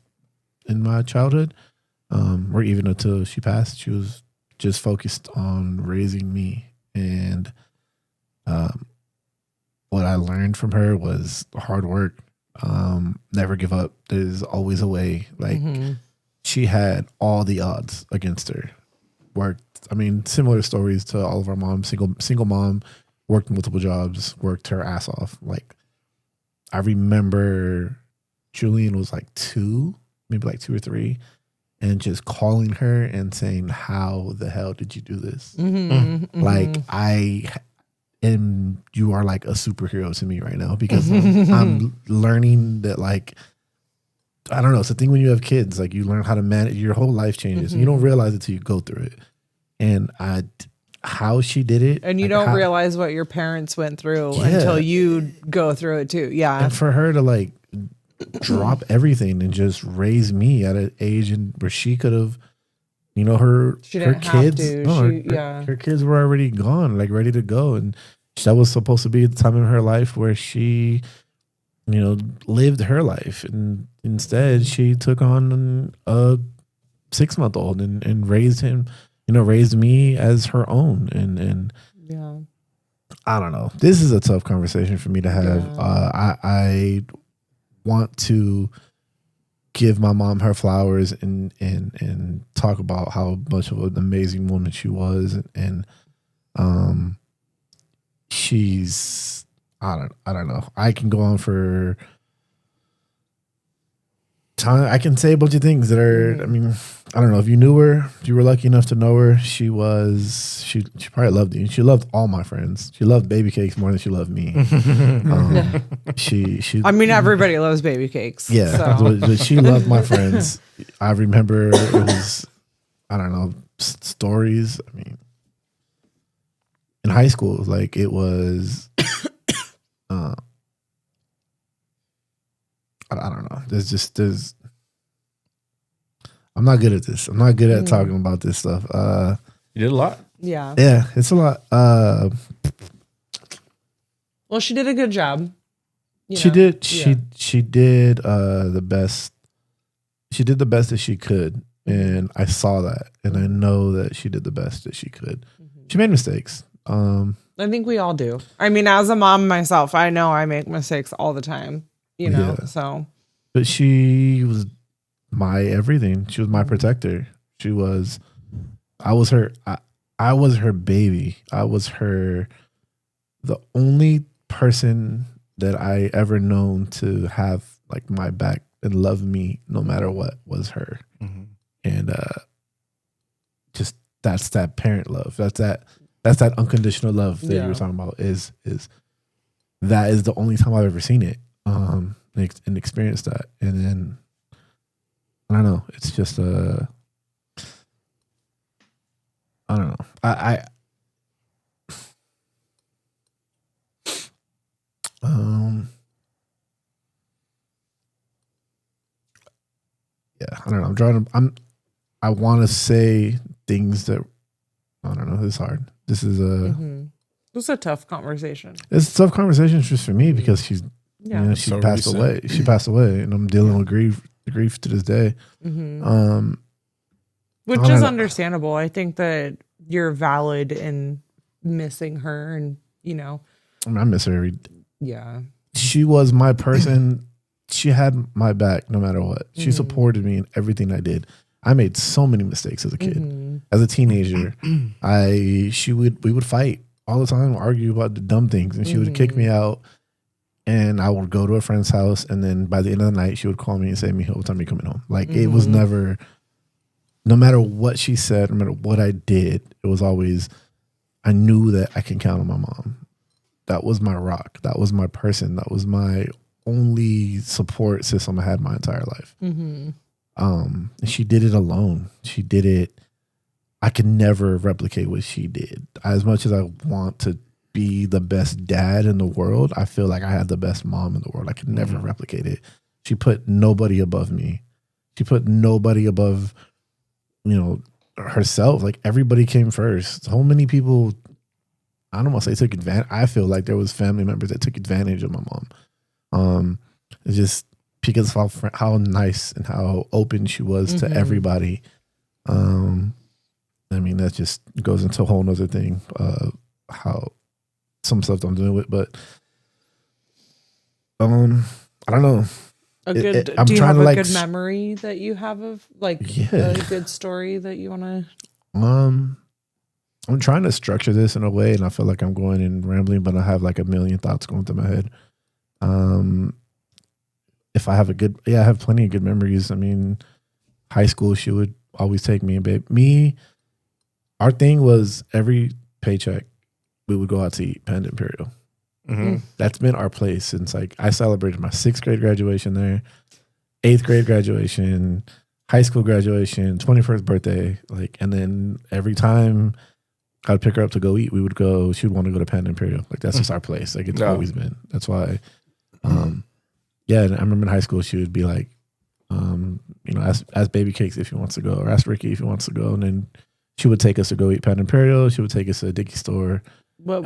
in my childhood, or even until she passed. She was just focused on raising me. And what I learned from her was hard work. Never give up. There's always a way. Like, she had all the odds against her. Similar stories to all of our moms. Single mom, worked multiple jobs, worked her ass off. Like, I remember Julian was like 2, maybe like 2 or 3. And just calling her and saying, "How the hell did you do this?" Like, you are like a superhero to me right now, because I'm learning that, like, I don't know. It's the thing when you have kids, like, you learn how to manage. Your whole life changes. And you don't realize it till you go through it. And how she did it, And you don't realize what your parents went through until you go through it too. Yeah. And for her to, like, drop everything and just raise me at an age where she could have, her kids, her kids were already gone, like, ready to go, and that was supposed to be the time in her life where she, lived her life, and instead she took on a 6-month-old and raised him, raised me as her own, and Yeah. I don't know. This is a tough conversation for me to have. Yeah. I want to give my mom her flowers and talk about how much of an amazing woman she was, and she's, I don't know. I can go on for time. I can say a bunch of things that are, I don't know if you knew her, if you were lucky enough to know her. She probably loved you. She loved all my friends. She loved baby cakes more than she loved me. She everybody loves baby cakes. yeah, So. but she loved my friends. I remember it was, I don't know, stories. In high school, like, it was, I don't know. There's. I'm not good at this. I'm not good at talking about this stuff. You did a lot. Yeah. Yeah, it's a lot. Well, she did a good job. She did. She did the best. She did the best that she could, and I saw that, and I know that she did the best that she could. She made mistakes. I think we all do. As a mom myself, I know I make mistakes all the time. Yeah. So. But she was my everything. She was my protector. I was her. I was her baby. I was the only person that I ever known to have, like, my back and love me no matter what was her. And just that's that parent love. That's that unconditional love that you were talking about. Is that is the only time I've ever seen it, and experienced that. And then I don't know. It's just I don't know. Um, yeah, I don't know. I want to say things that I don't know. It's hard. This is It was a tough conversation. it's a tough conversation just for me because she's Yeah. you know, she So passed recent. away. She passed away, and I'm dealing with grief to this day. Which I don't is know. understandable. I think that you're valid in missing her, and I mean, I miss her every. yeah. She was my person. She had my back no matter what. She supported me in everything I did. I made so many mistakes as a kid. As a teenager, we would fight all the time, argue about the dumb things, and she would kick me out. And I would go to a friend's house, and then by the end of the night, she would call me and say, "Mijo, what time are you coming home?" Like it was never, no matter what she said, no matter what I did, it was always, I knew that I can count on my mom. That was my rock. That was my person. That was my only support system I had my entire life. And she did it alone. She did it. I could never replicate what she did. As much as I want to be the best dad in the world, I feel like I had the best mom in the world. I could never replicate it. She put nobody above me. She put nobody above, herself. Like everybody came first. So many people, I don't want to say took advantage. I feel like there was family members that took advantage of my mom. It's just because of how nice and how open she was to everybody. I mean, that just goes into a whole nother thing. How some stuff I'm dealing with, but I don't know. I'm do you trying have a good memory that you have of a good story that you want to? I'm trying to structure this in a way, and I feel like I'm going and rambling, but I have like a million thoughts going through my head. If I have I have plenty of good memories. I mean, high school, she would always take me and babe. Our thing was every paycheck, we would go out to eat Panda Imperial. That's been our place since like I celebrated my 6th grade graduation there, 8th grade graduation, high school graduation, 21st birthday, and then every time I'd pick her up to go eat, she would want to go to Panda Imperial. Like that's just our place. Like it's always been. That's why. And I remember in high school she would be like, ask Baby Cakes if he wants to go, or ask Ricky if he wants to go, and then she would take us to go eat Panda Imperial. She would take us to a Dickie store. What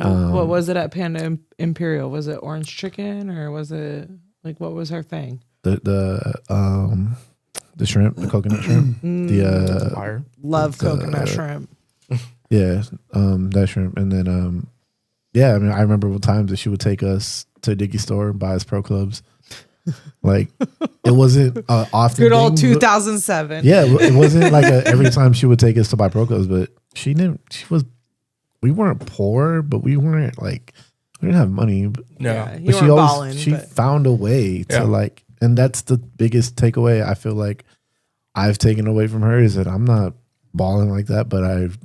was it at Panda Imperial? Was it orange chicken, or was it what was her thing? The shrimp, the coconut shrimp. Love coconut shrimp. Yeah, that shrimp. And then I mean, I remember times that she would take us to Dickie store and buy us Pro Clubs. Like it wasn't often. Good old 2007. Yeah, it wasn't like every time she would take us to buy Pro Clubs, but she didn't. We weren't poor, but we weren't we didn't have money. But she found a way to and that's the biggest takeaway I feel like I've taken away from her is that I'm not balling like that, but I've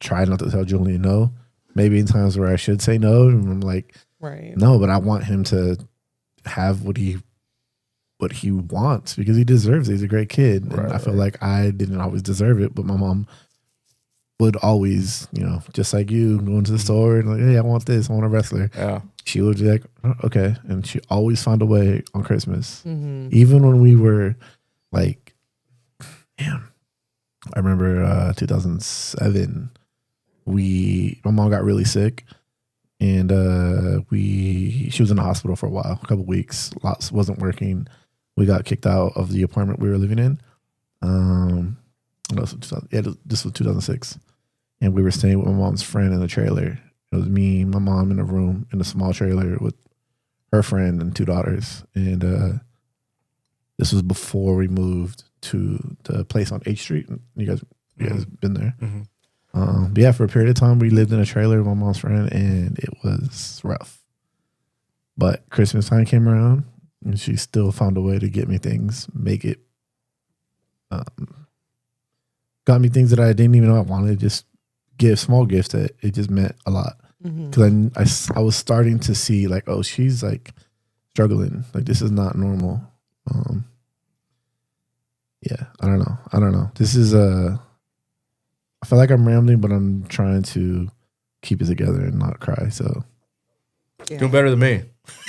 tried not to tell Julian no. Maybe in times where I should say no, and I'm like, no, but I want him to have what he wants because he deserves it. He's a great kid. And I feel like I didn't always deserve it, but my mom would always, just like you, go into the store and hey, I want this, I want a wrestler. Yeah. She would be like, oh, okay. And she always found a way on Christmas. Even when we were I remember 2007, my mom got really sick. And she was in the hospital for a while, a couple weeks. Lots wasn't working. We got kicked out of the apartment we were living in. This was 2006, and we were staying with my mom's friend in a trailer. It was me, my mom in a room in a small trailer with her friend and 2 daughters. And this was before we moved to the place on H Street. You guys been there? But for a period of time, we lived in a trailer with my mom's friend, and it was rough. But Christmas time came around, and she still found a way to get me things, make it, got me things that I didn't even know I wanted, just give small gifts that it just meant a lot. Because I was starting to see she's struggling. This is not normal. I don't know. This is I feel like I'm rambling, but I'm trying to keep it together and not cry. So Doing better than me.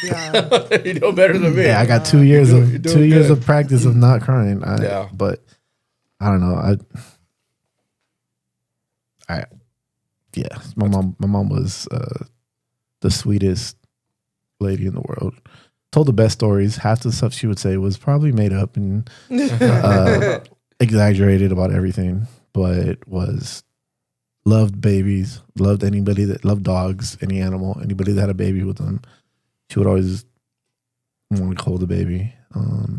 Yeah. You're doing better than me. yeah, I got 2 years You're of doing 2 years good. of practice of not crying. Yeah. But I don't know. Yeah, my mom was the sweetest lady in the world. Told the best stories. Half the stuff she would say was probably made up and exaggerated about everything, but was loved babies, loved anybody that loved dogs, any animal, anybody that had a baby with them. She would always want to hold the baby.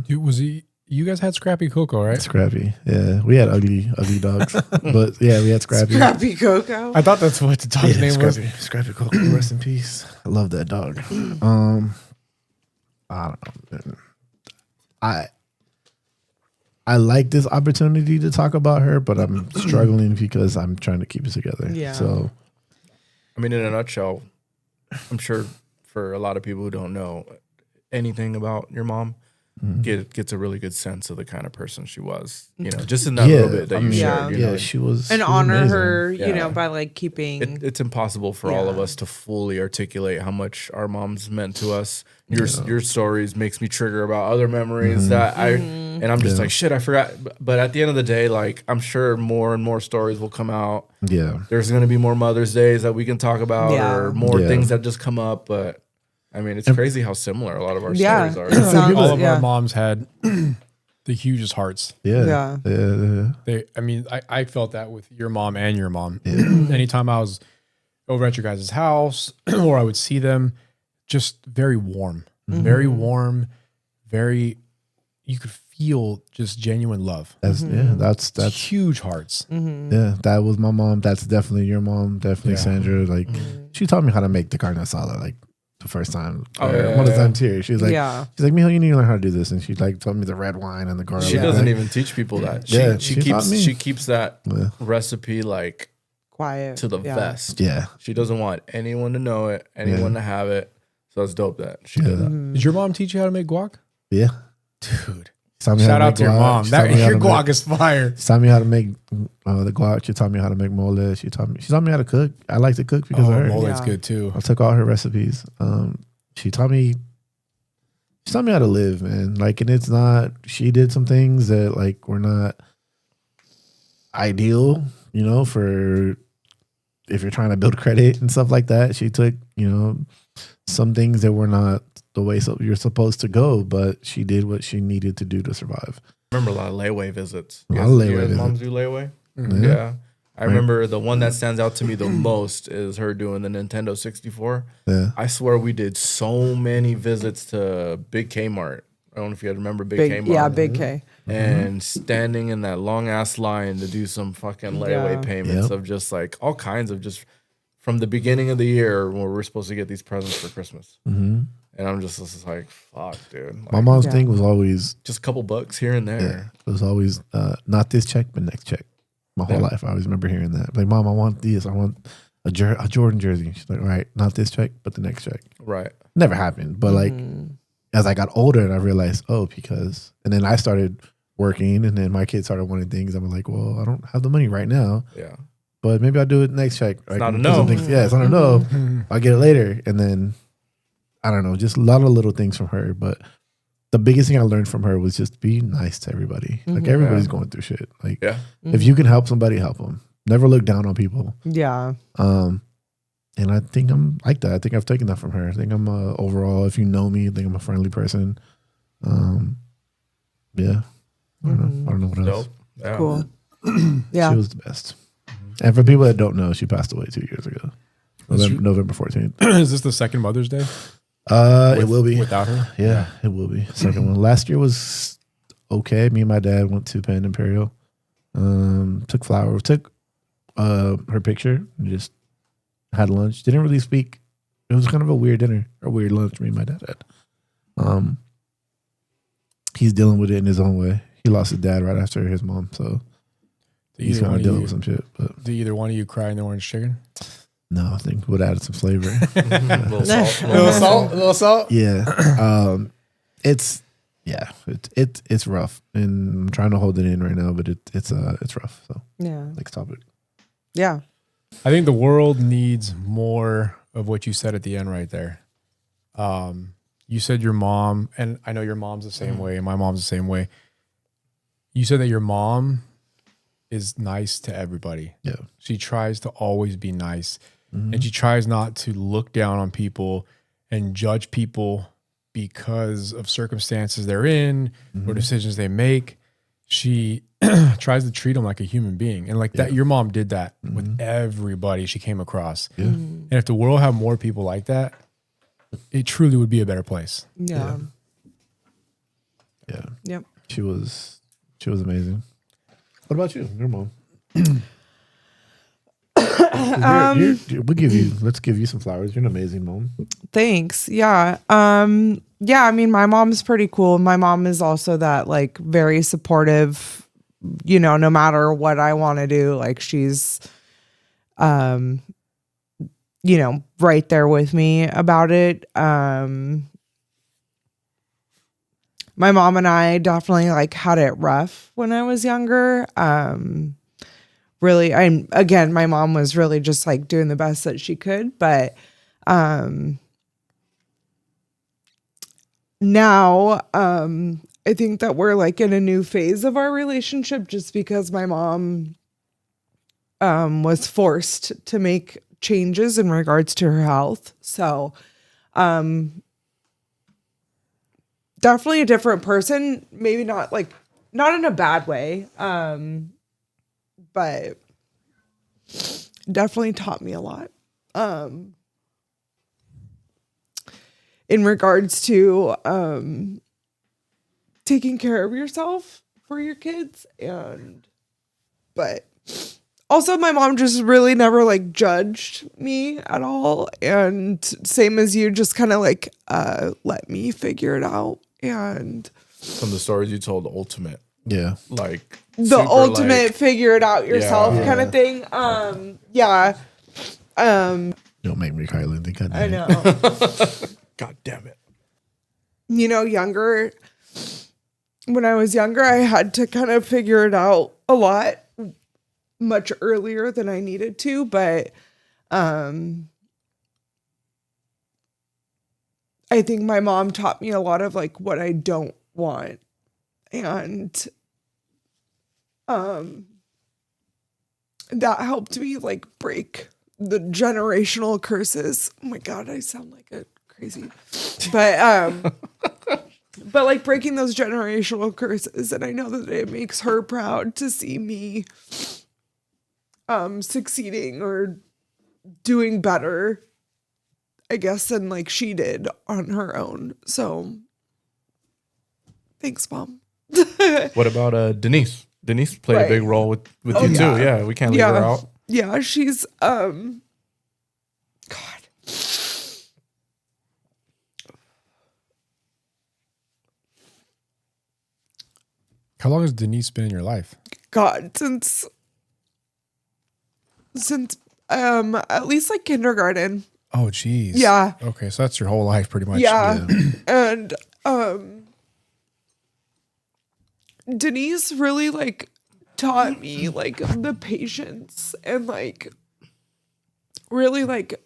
Dude, was he? You guys had Scrappy Coco, right? Scrappy, yeah. We had ugly dogs, but yeah, we had Scrappy. Scrappy Coco. I thought that's what the dog's name was. Scrappy Coco, rest in peace. I love that dog. I don't know, man. I like this opportunity to talk about her, but I'm struggling because I'm trying to keep it together. Yeah. So, I mean, in a nutshell, I'm sure for a lot of people who don't know anything about your mom, gets a really good sense of the kind of person she was. You know, just in that little bit that you shared. You know, she was. And she was honor amazing. her, Yeah. you know, by like keeping. it's impossible for all of Yeah. us to fully articulate how much our moms meant to us. Your stories makes me trigger about other memories that and I'm just like, shit, I forgot. But at the end of the day, like, I'm sure more and more stories will come out. Yeah. There's going to be more Mother's Days that we can talk about Yeah. or more Yeah. things that just come up. But I mean, it's crazy how similar a lot of our Yeah. stories are. Sounds- All of yeah. our moms had the hugest hearts. Yeah. Yeah. I mean, I felt that with your mom and your mom. Anytime I was over at your guys' house or I would see them, just very warm, very warm, very, you could feel just genuine love. That's Huge hearts. yeah. That was my mom. That's definitely your mom. Definitely Yeah. Sandra. Like, she taught me how to make the carne asada. Like the first time, Oh, yeah, one of the yeah. times here, she was like, Yeah. she's like, Mijo, you need to learn how to do this, and she like told me the red wine and the garlic. She Like, doesn't even teach people that. She, Yeah, she she taught keeps me. she keeps that Yeah. recipe like Quiet. to the Yeah. vest. Yeah. She doesn't want anyone to know it, anyone to have it. So it's dope that she did that. Did your mom teach you how to make guac? Yeah. Dude. She taught me how Shout to out make to your guac. mom. She taught me how Your to make- guac is fire. She taught me how to make the guac. She taught me how to make mole. She taught me how to cook. I like to cook because of her. Mole's Yeah. good too. I took all her recipes. She taught me how to live, man. Like, and it's not. She did some things that like were not ideal, you know, for if you're trying to build credit and stuff like that. She took, you know, some things that were not the way you're supposed to go, but she did what she needed to do to survive. I remember a lot of layaway visits. A lot of layaway You guys visits. moms do layaway? Yeah. Yeah. I remember the one that stands out to me the most is her doing the Nintendo 64. Yeah. I swear we did so many visits to Big Kmart. I don't know if you guys remember Big Kmart. Yeah, Big K. And standing in that long ass line to do some fucking layaway Yeah. payments Yep. of just like all kinds of just from the beginning of the year when we're supposed to get these presents for Christmas. Mm-hmm. And I'm just like, fuck, dude. Like, My mom's Yeah. thing was always, just a couple bucks here and there. yeah, it was always not this check, but next check. My whole Yeah. life, I always remember hearing that. Like, Mom, I want this. I want a Jordan jersey. She's like, all right, not this check, but the next check. Right. Never happened. But like, as I got older and I realized, and then I started working and then my kids started wanting things. I'm like, well, I don't have the money right now, Yeah. but maybe I'll do it next check. It's not a no. Yeah, it's not a no. I'll get it later. And then, I don't know, just a lot of little things from her. But the biggest thing I learned from her was just be nice to everybody. Like, everybody's going through shit. Like, Yeah. if you can help somebody, help them. Never look down on people. Yeah. And I think I'm like that. I think I've taken that from her. I think I'm overall, if you know me, I think I'm a friendly person. Yeah. I don't know what else. Dope. Yeah. Cool. Yeah. She was the best. And for people that don't know, she passed away 2 years ago. November 14th. Is this the second Mother's Day? It will be. Without her? Yeah, it will be. Second one. Last year was okay. Me and my dad went to Penn Imperial. Took her picture and just had lunch. Didn't really speak. It was kind of a weird dinner, a weird lunch me and my dad had. He's dealing with it in his own way. He lost his dad right after his mom, so he's kind of dealing with some shit. But Do either one of you cry in the orange chicken? no, I think it would add some flavor. Little salt. Little salt? Yeah. It's rough, and I'm trying to hold it in right now, but it's rough. So Yeah. next topic. Yeah. I think the world needs more of what you said at the end right there. You said your mom, and I know your mom's the same way, and my mom's the same way. You said that your mom is nice to everybody. Yeah. She tries to always be nice, and she tries not to look down on people and judge people because of circumstances they're in or decisions they make. She tries to treat them like a human being. And like that, your mom did that with everybody she came across. Yeah. And if the world had more people like that, it truly would be a better place. Yeah. Yeah. Yep. She was amazing. What about you? Your mom? Let's give you some flowers. You're an amazing mom. Thanks. Yeah. Yeah, I mean, my mom's pretty cool. My mom is also that like very supportive, no matter what I want to do, like she's right there with me about it. My mom and I definitely like had it rough when I was younger. Really, again, my mom was really just like doing the best that she could, but now I think that we're like in a new phase of our relationship just because my mom was forced to make changes in regards to her health. So definitely a different person, maybe not in a bad way, but definitely taught me a lot in regards to taking care of yourself for your kids. But also my mom just really never like judged me at all, and same as you, just kind of like let me figure it out. And From the stories you told, the ultimate, Yeah. like the super, ultimate like, figure it out yourself Yeah. kind of thing. Yeah. Don't make me cry, Lindsay. God I damn. know. God damn it. Younger, when I was younger, I had to kind of figure it out a lot much earlier than I needed to, but I think my mom taught me a lot of like what I don't want, and that helped me like break the generational curses. Oh my God, I sound like a crazy, but like breaking those generational curses. And I know that it makes her proud to see me succeeding or doing better, I guess, than like she did on her own. So thanks, Mom. What about Denise? Denise played Right. a big role with Oh, you yeah. too. Yeah, we can't leave her out. Yeah, she's God. How long has Denise been in your life? God, since at least like kindergarten. Oh, geez. Yeah. Okay, so that's your whole life pretty much. Yeah. And Denise really like taught me like the patience and like really like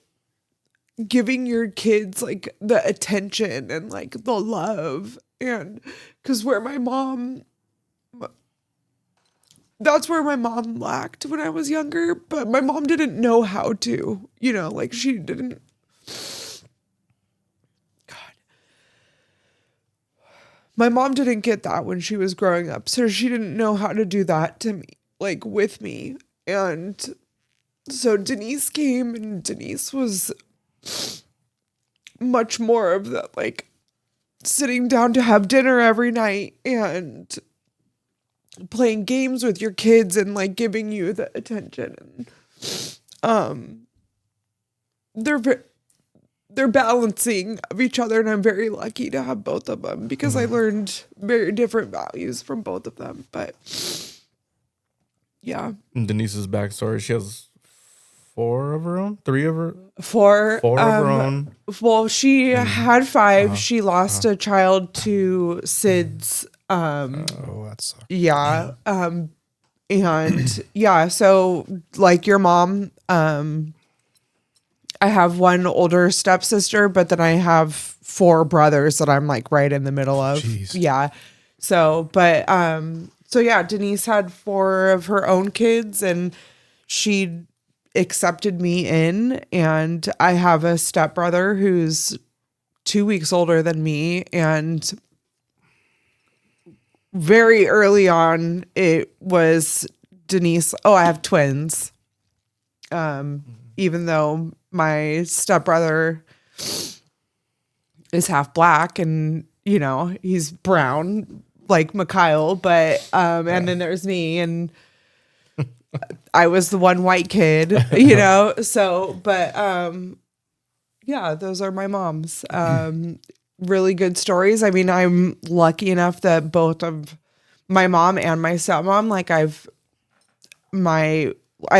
giving your kids like the attention and like the love. And because that's where my mom lacked when I was younger, but my mom didn't know how to, like she didn't. God. My mom didn't get that when she was growing up, so she didn't know how to do that to me, like with me. And so Denise came, and Denise was much more of that, like sitting down to have dinner every night and playing games with your kids and like giving you the attention. And they're balancing of each other, and I'm very lucky to have both of them because I learned very different values from both of them. But yeah, And Denise's backstory, she has 4 of her own, 3 of her, four 4 of her own. Well, she had 5. She lost a child to SIDS. Oh, that sucks. Yeah. And yeah, so like your mom, I have one older stepsister, but then I have 4 brothers that I'm like right in the middle of. Jeez. Yeah. So, but so yeah, Denise had 4 of her own kids and she accepted me in, and I have a stepbrother who's 2 weeks older than me, and very early on it was Denise. Oh, I have twins. Even though my stepbrother is half black and, you know, he's brown like Mikhail, but and then there's me, and I was the one white kid, you know. So, but yeah, those are my mom's. Really good stories. I mean, I'm lucky enough that both of my mom and my stepmom, like I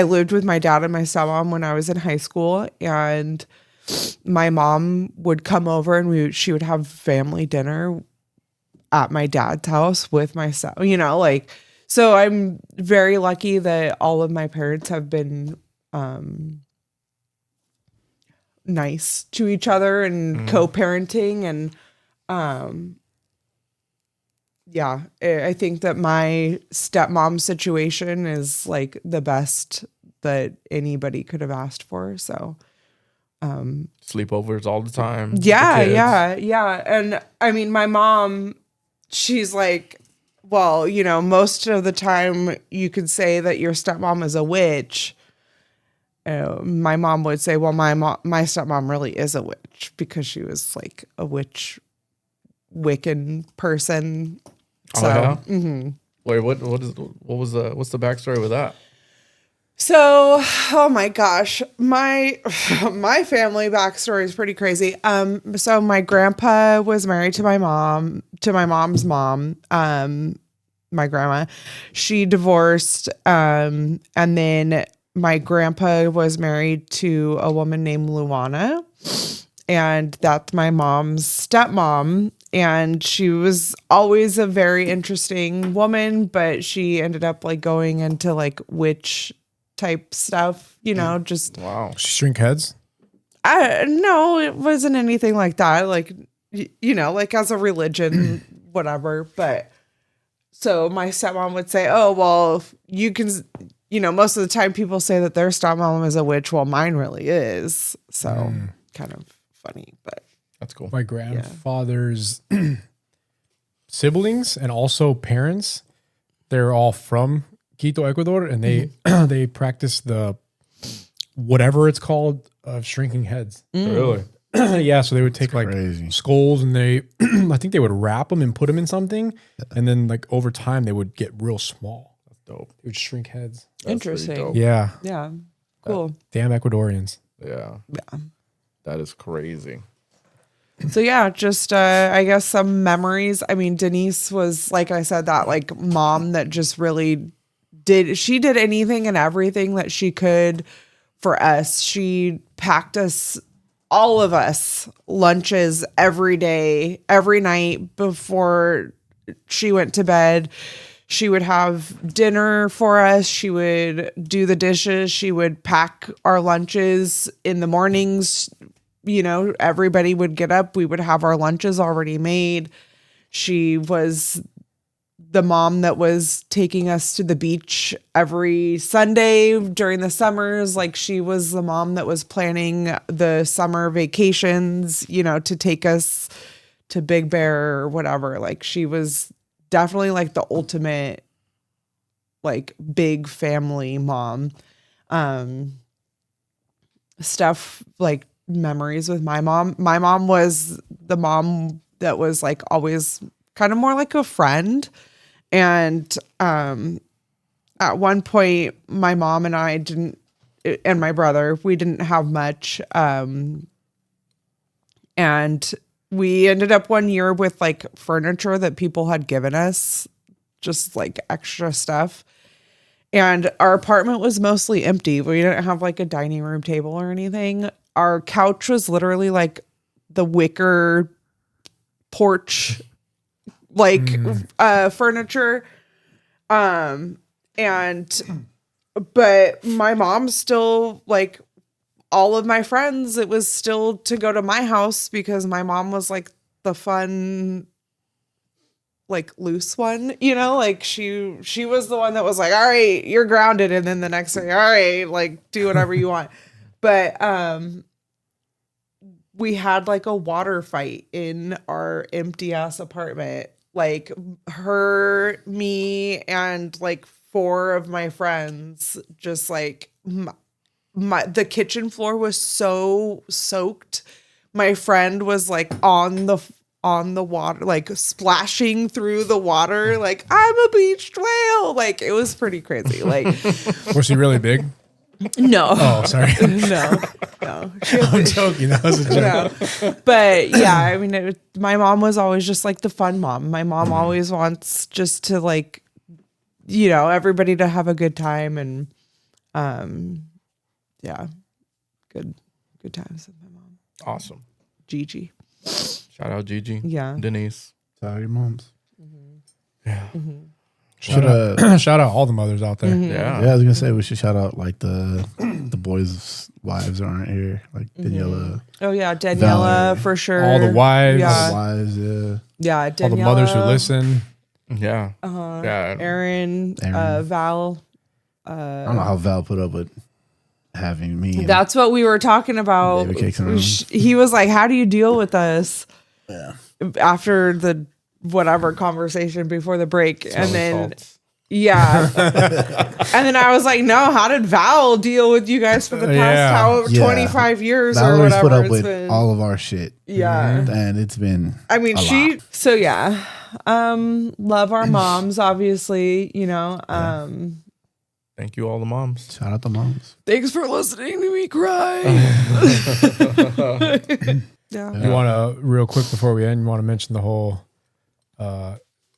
lived with my dad and my stepmom when I was in high school, and my mom would come over and she would have family dinner at my dad's house with my step, you know, like, so I'm very lucky that all of my parents have been nice to each other and co-parenting, and yeah, I think that my stepmom situation is like the best that anybody could have asked for. So Sleepovers all the time. with the yeah, kids. yeah. And I mean, my mom, she's like, well, you know, most of the time you could say that your stepmom is a witch. My mom would say, well, my stepmom really is a witch because she was like a witch, Wiccan person. Oh, So, yeah? mhm. Wait, what's the backstory with that? So, oh my gosh, my family backstory is pretty crazy. So my grandpa was married to my mom's mom. My grandma, she divorced. And then my grandpa was married to a woman named Luana, and that's my mom's stepmom. And she was always a very interesting woman, but she ended up like going into like witch type stuff, you know, just Wow. Shrink heads. no, it wasn't anything like that. Like, you know, like as a religion, whatever. But so my stepmom would say, oh, well, you can, you know, most of the time people say that their stepmom is a witch. Well, mine really is. So kind of funny, but That's cool. My grandfather's siblings and also parents, they're all from Quito, Ecuador, and they they practice the whatever it's called of shrinking heads. Really? Yeah, so they would take like crazy. skulls and they I think they would wrap them and put them in something, and then like over time they would get real small. That's dope. It would shrink heads. That's pretty interesting. dope. Yeah, Yeah. Cool. damn Ecuadorians. Yeah. Yeah. That is crazy. So yeah, just I guess some memories. I mean, Denise was, like I said, that like mom that just really did anything and everything that she could for us. She packed us, all of us, lunches every day, every night before she went to bed. She would have dinner for us. She would do the dishes. She would pack our lunches in the mornings. You know, everybody would get up. We would have our lunches already made. She was the mom that was taking us to the beach every Sunday during the summers. Like, she was the mom that was planning the summer vacations, you know, to take us to Big Bear or whatever. Like, she was definitely like the ultimate, like, big family mom. Stuff like memories with my mom. My mom was the mom that was like always kind of more like a friend. And at one point, my mom and I and my brother, we didn't have much. And we ended up one year with like furniture that people had given us, just like extra stuff. And our apartment was mostly empty. We didn't have like a dining room table or anything. Our couch was literally like the wicker porch, like furniture. But my mom still, like, all of my friends, it was still to go to my house because my mom was like the fun, like, loose one, you know, like she was the one that was like, all right, you're grounded, and then the next day, all right, like, do whatever you want. But we had like a water fight in our empty ass apartment, like her, me, and like 4 of my friends, just like the kitchen floor was so soaked. My friend was like on the water, like splashing through the water, like, I'm a beached whale. Like, it was pretty crazy. Like, Was she really big? no. Oh, sorry. No. I'm joking. That was a joke. No. But yeah, I mean, my mom was always just like the fun mom. My mom always wants just to, like, you know, everybody to have a good time, and yeah, good times with my mom. Awesome. Gigi. Shout out Gigi. Yeah. Denise. Shout out your moms. Yeah. Shout out all the mothers out there. Yeah. Yeah, I was gonna say we should shout out like the boys' wives aren't here, like Daniela, Oh yeah, Daniela, Valerie. for sure. All the wives. Yeah. all the wives, yeah. Yeah, Daniela. All the mothers who listen. Yeah. Yeah. Aaron, Aaron. Val. I don't know how Val put up with having me. and- That's what we were talking about. Baby cakes and He was like, "How do you deal with us?" Yeah. After the whatever conversation before the break, and then Salts. yeah, and then I was like, "No, how did Val deal with you guys for the past Yeah. 25 years or Valerie's whatever?" put up It's with been, all of our shit. yeah. And it's been I mean, a she. lot. So yeah, love our moms, obviously. You know, Thank you, all the moms. Shout out the moms. thanks for listening to me cry. Yeah. You want to, real quick before we end, you want to mention the whole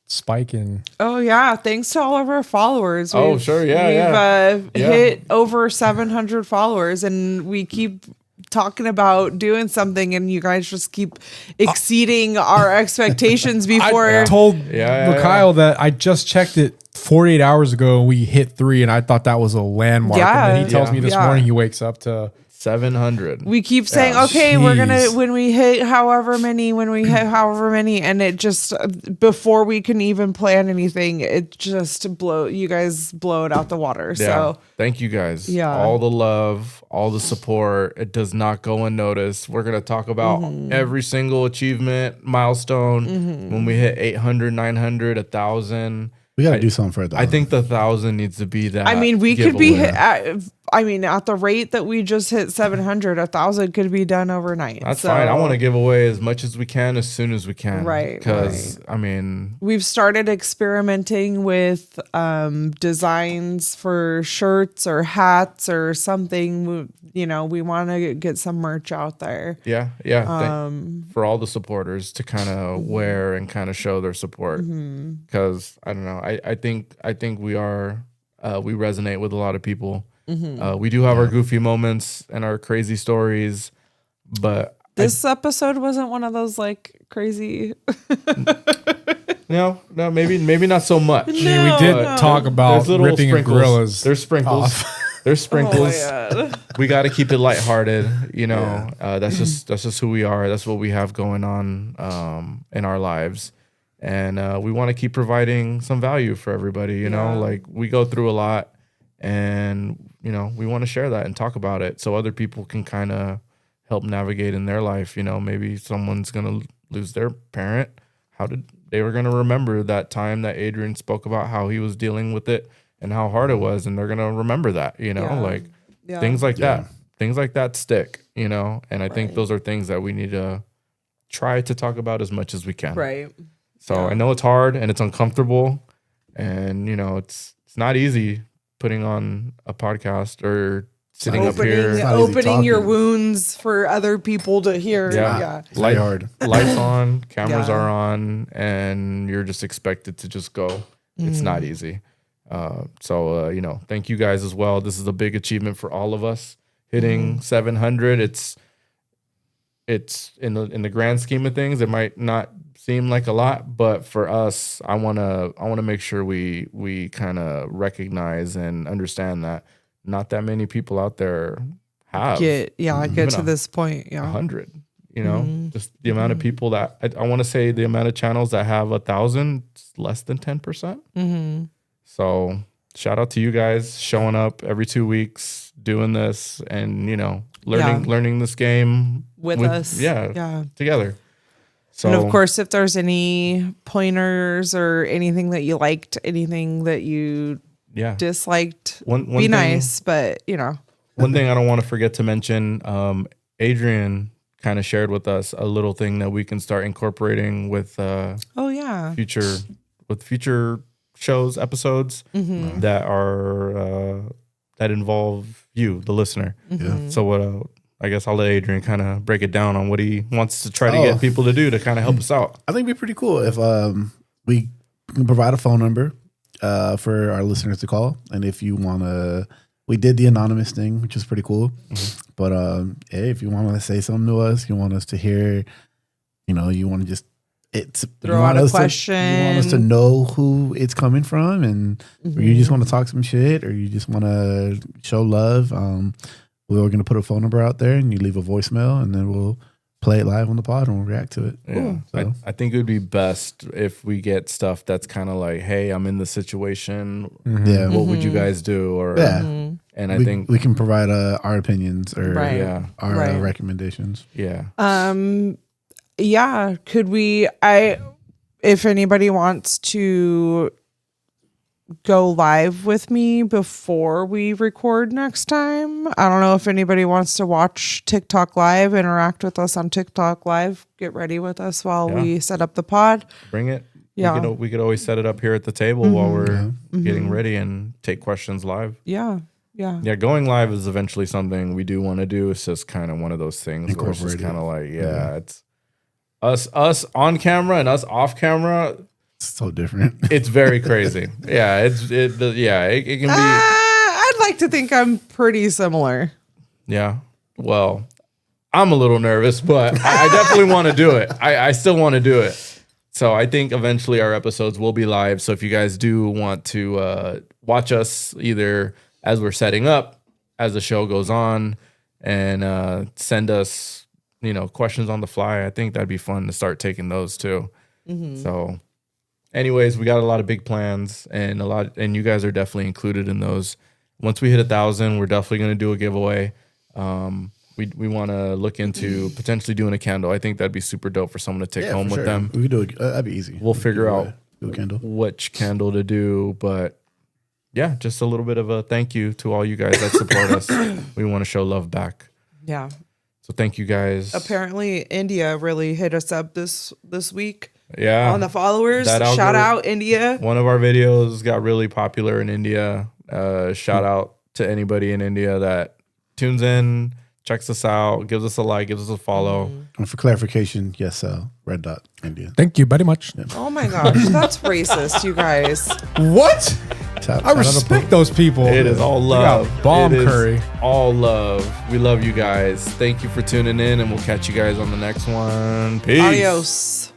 spike in. Oh yeah, thanks to all of our followers. Oh, sure. Yeah, we've yeah. hit over 700 followers, and we keep talking about doing something, and you guys just keep exceeding our expectations before. I told Yeah, Mikhail that I just checked it 48 hours ago and we hit 3, and I thought that was a landmark. Yeah. And then he tells Yeah. me this Yeah. morning he wakes up to 700. We keep saying, Yeah. okay, we're gonna Jeez. when we hit however many, and it just before we can even plan anything, it just you guys blow it out the water. Yeah. So Thank you guys. Yeah. All the love, all the support. It does not go unnoticed. We're going to talk about every single achievement, milestone. When we hit 800, 900, 1,000. We gotta do something for it though. I think the 1,000 needs to be that. I mean, we could be giveaway. at the rate that we just hit 700, 1,000 could be done overnight. That's So fine. I want to give away as much as we can as soon as we can. Right, Because, I mean, we've started experimenting with designs for shirts or hats or something. We want to get some merch out there. yeah. For all the supporters to kind of wear and kind of show their support. Because, I don't know. I think we are, we resonate with a lot of people. We do have our goofy moments and our crazy stories, but This episode wasn't one of those like crazy. no, maybe not so much. I mean, we did talk about There's little ripping sprinkles. gorillas. There's sprinkles. There's sprinkles. God. We got to keep it lighthearted. That's just who we are. That's what we have going on in our lives, and we want to keep providing some value for everybody. You know, like we go through a lot, and we want to share that and talk about it so other people can kind of help navigate in their life. Maybe someone's gonna lose their parent. They were gonna remember that time that Adrian spoke about how he was dealing with it and how hard it was, and they're gonna remember that. Things like that. Things like that stick. And I think those are things that we need to try to talk about as much as we can. Right. So I know it's hard and it's uncomfortable, and it's not easy putting on a podcast or sitting up here. not easy Opening your talking. wounds for other people to hear. Yeah. It's very hard. Lights on, cameras Yeah. are on, and you're just expected to just go. It's not easy. Thank you guys as well. This is a big achievement for all of us. Hitting 700, it's in the grand scheme of things, it might not seem like a lot, but for us, I wanna make sure we kind of recognize and understand that not that many people out there have Get even to this point. Yeah. 100. You know, just the amount of people that I want to say the amount of channels that have 1,000, less than 10%. So shout out to you guys showing up every 2 weeks, doing this, and learning this game With us. Yeah. together. So, And of course, if there's any pointers or anything that you liked, anything that you disliked, one be thing, nice. But one thing I don't want to forget to mention, Adrian kind of shared with us a little thing that we can start incorporating with future shows, episodes that are that involve you, the listener. So what I guess I'll let Adrian kind of break it down on what he wants to try to get people to do to kind of help us out. I think it'd be pretty cool if we can provide a phone number for our listeners to call. And if you want to, we did the anonymous thing, which is pretty cool. But hey, if you want to say something to us, you want us to hear, you want to just throw out a question. You want us to know who it's coming from, and or you just want to talk some shit, or you just want to show love. We're going to put a phone number out there, and you leave a voicemail, and then we'll play it live on the pod and we'll react to it. Yeah. So. I think it would be best if we get stuff that's kind of like, hey, I'm in this situation. Yeah. What would you guys do? Or and I think we can provide our opinions or our recommendations. Yeah. Yeah. Could we? If anybody wants to go live with me before we record next time, I don't know if anybody wants to watch TikTok live, interact with us on TikTok live, get ready with us while we set up the pod. Bring it. Yeah. We could always set it up here at the table while we're getting ready and take questions live. Yeah. Yeah, going live is eventually something we do want to do. It's just kind of one of those things where it's just kind of like, it's us on camera and us off camera. So different. It's very crazy. It can be. I'd like to think I'm pretty similar. Yeah. Well, I'm a little nervous, but I definitely want to do it. I still want to do it. So I think eventually our episodes will be live. So if you guys do want to watch us either as we're setting up, as the show goes on, and send us, questions on the fly, I think that'd be fun to start taking those too. So. Anyways, we got a lot of big plans and you guys are definitely included in those. Once we hit 1,000, we're definitely going to do a giveaway. We want to look into potentially doing a candle. I think that'd be super dope for someone to take home with them. We could do it. That'd be easy. We'll figure out candle. which candle to do, but yeah, just a little bit of a thank you to all you guys that support us. We want to show love back. Yeah. So thank you guys. Apparently India really hit us up this week. Yeah. On the followers. Shout out India. One of our videos got really popular in India. Shout out to anybody in India that tunes in, checks us out, gives us a like, gives us a follow. And for clarification, yes, Red Dot India. Thank you very much. Yeah. Oh my gosh, that's racist, you guys. What? I respect those people. It is all love. Bomb curry. All love. We love you guys. Thank you for tuning in, and we'll catch you guys on the next one. Peace. Adios.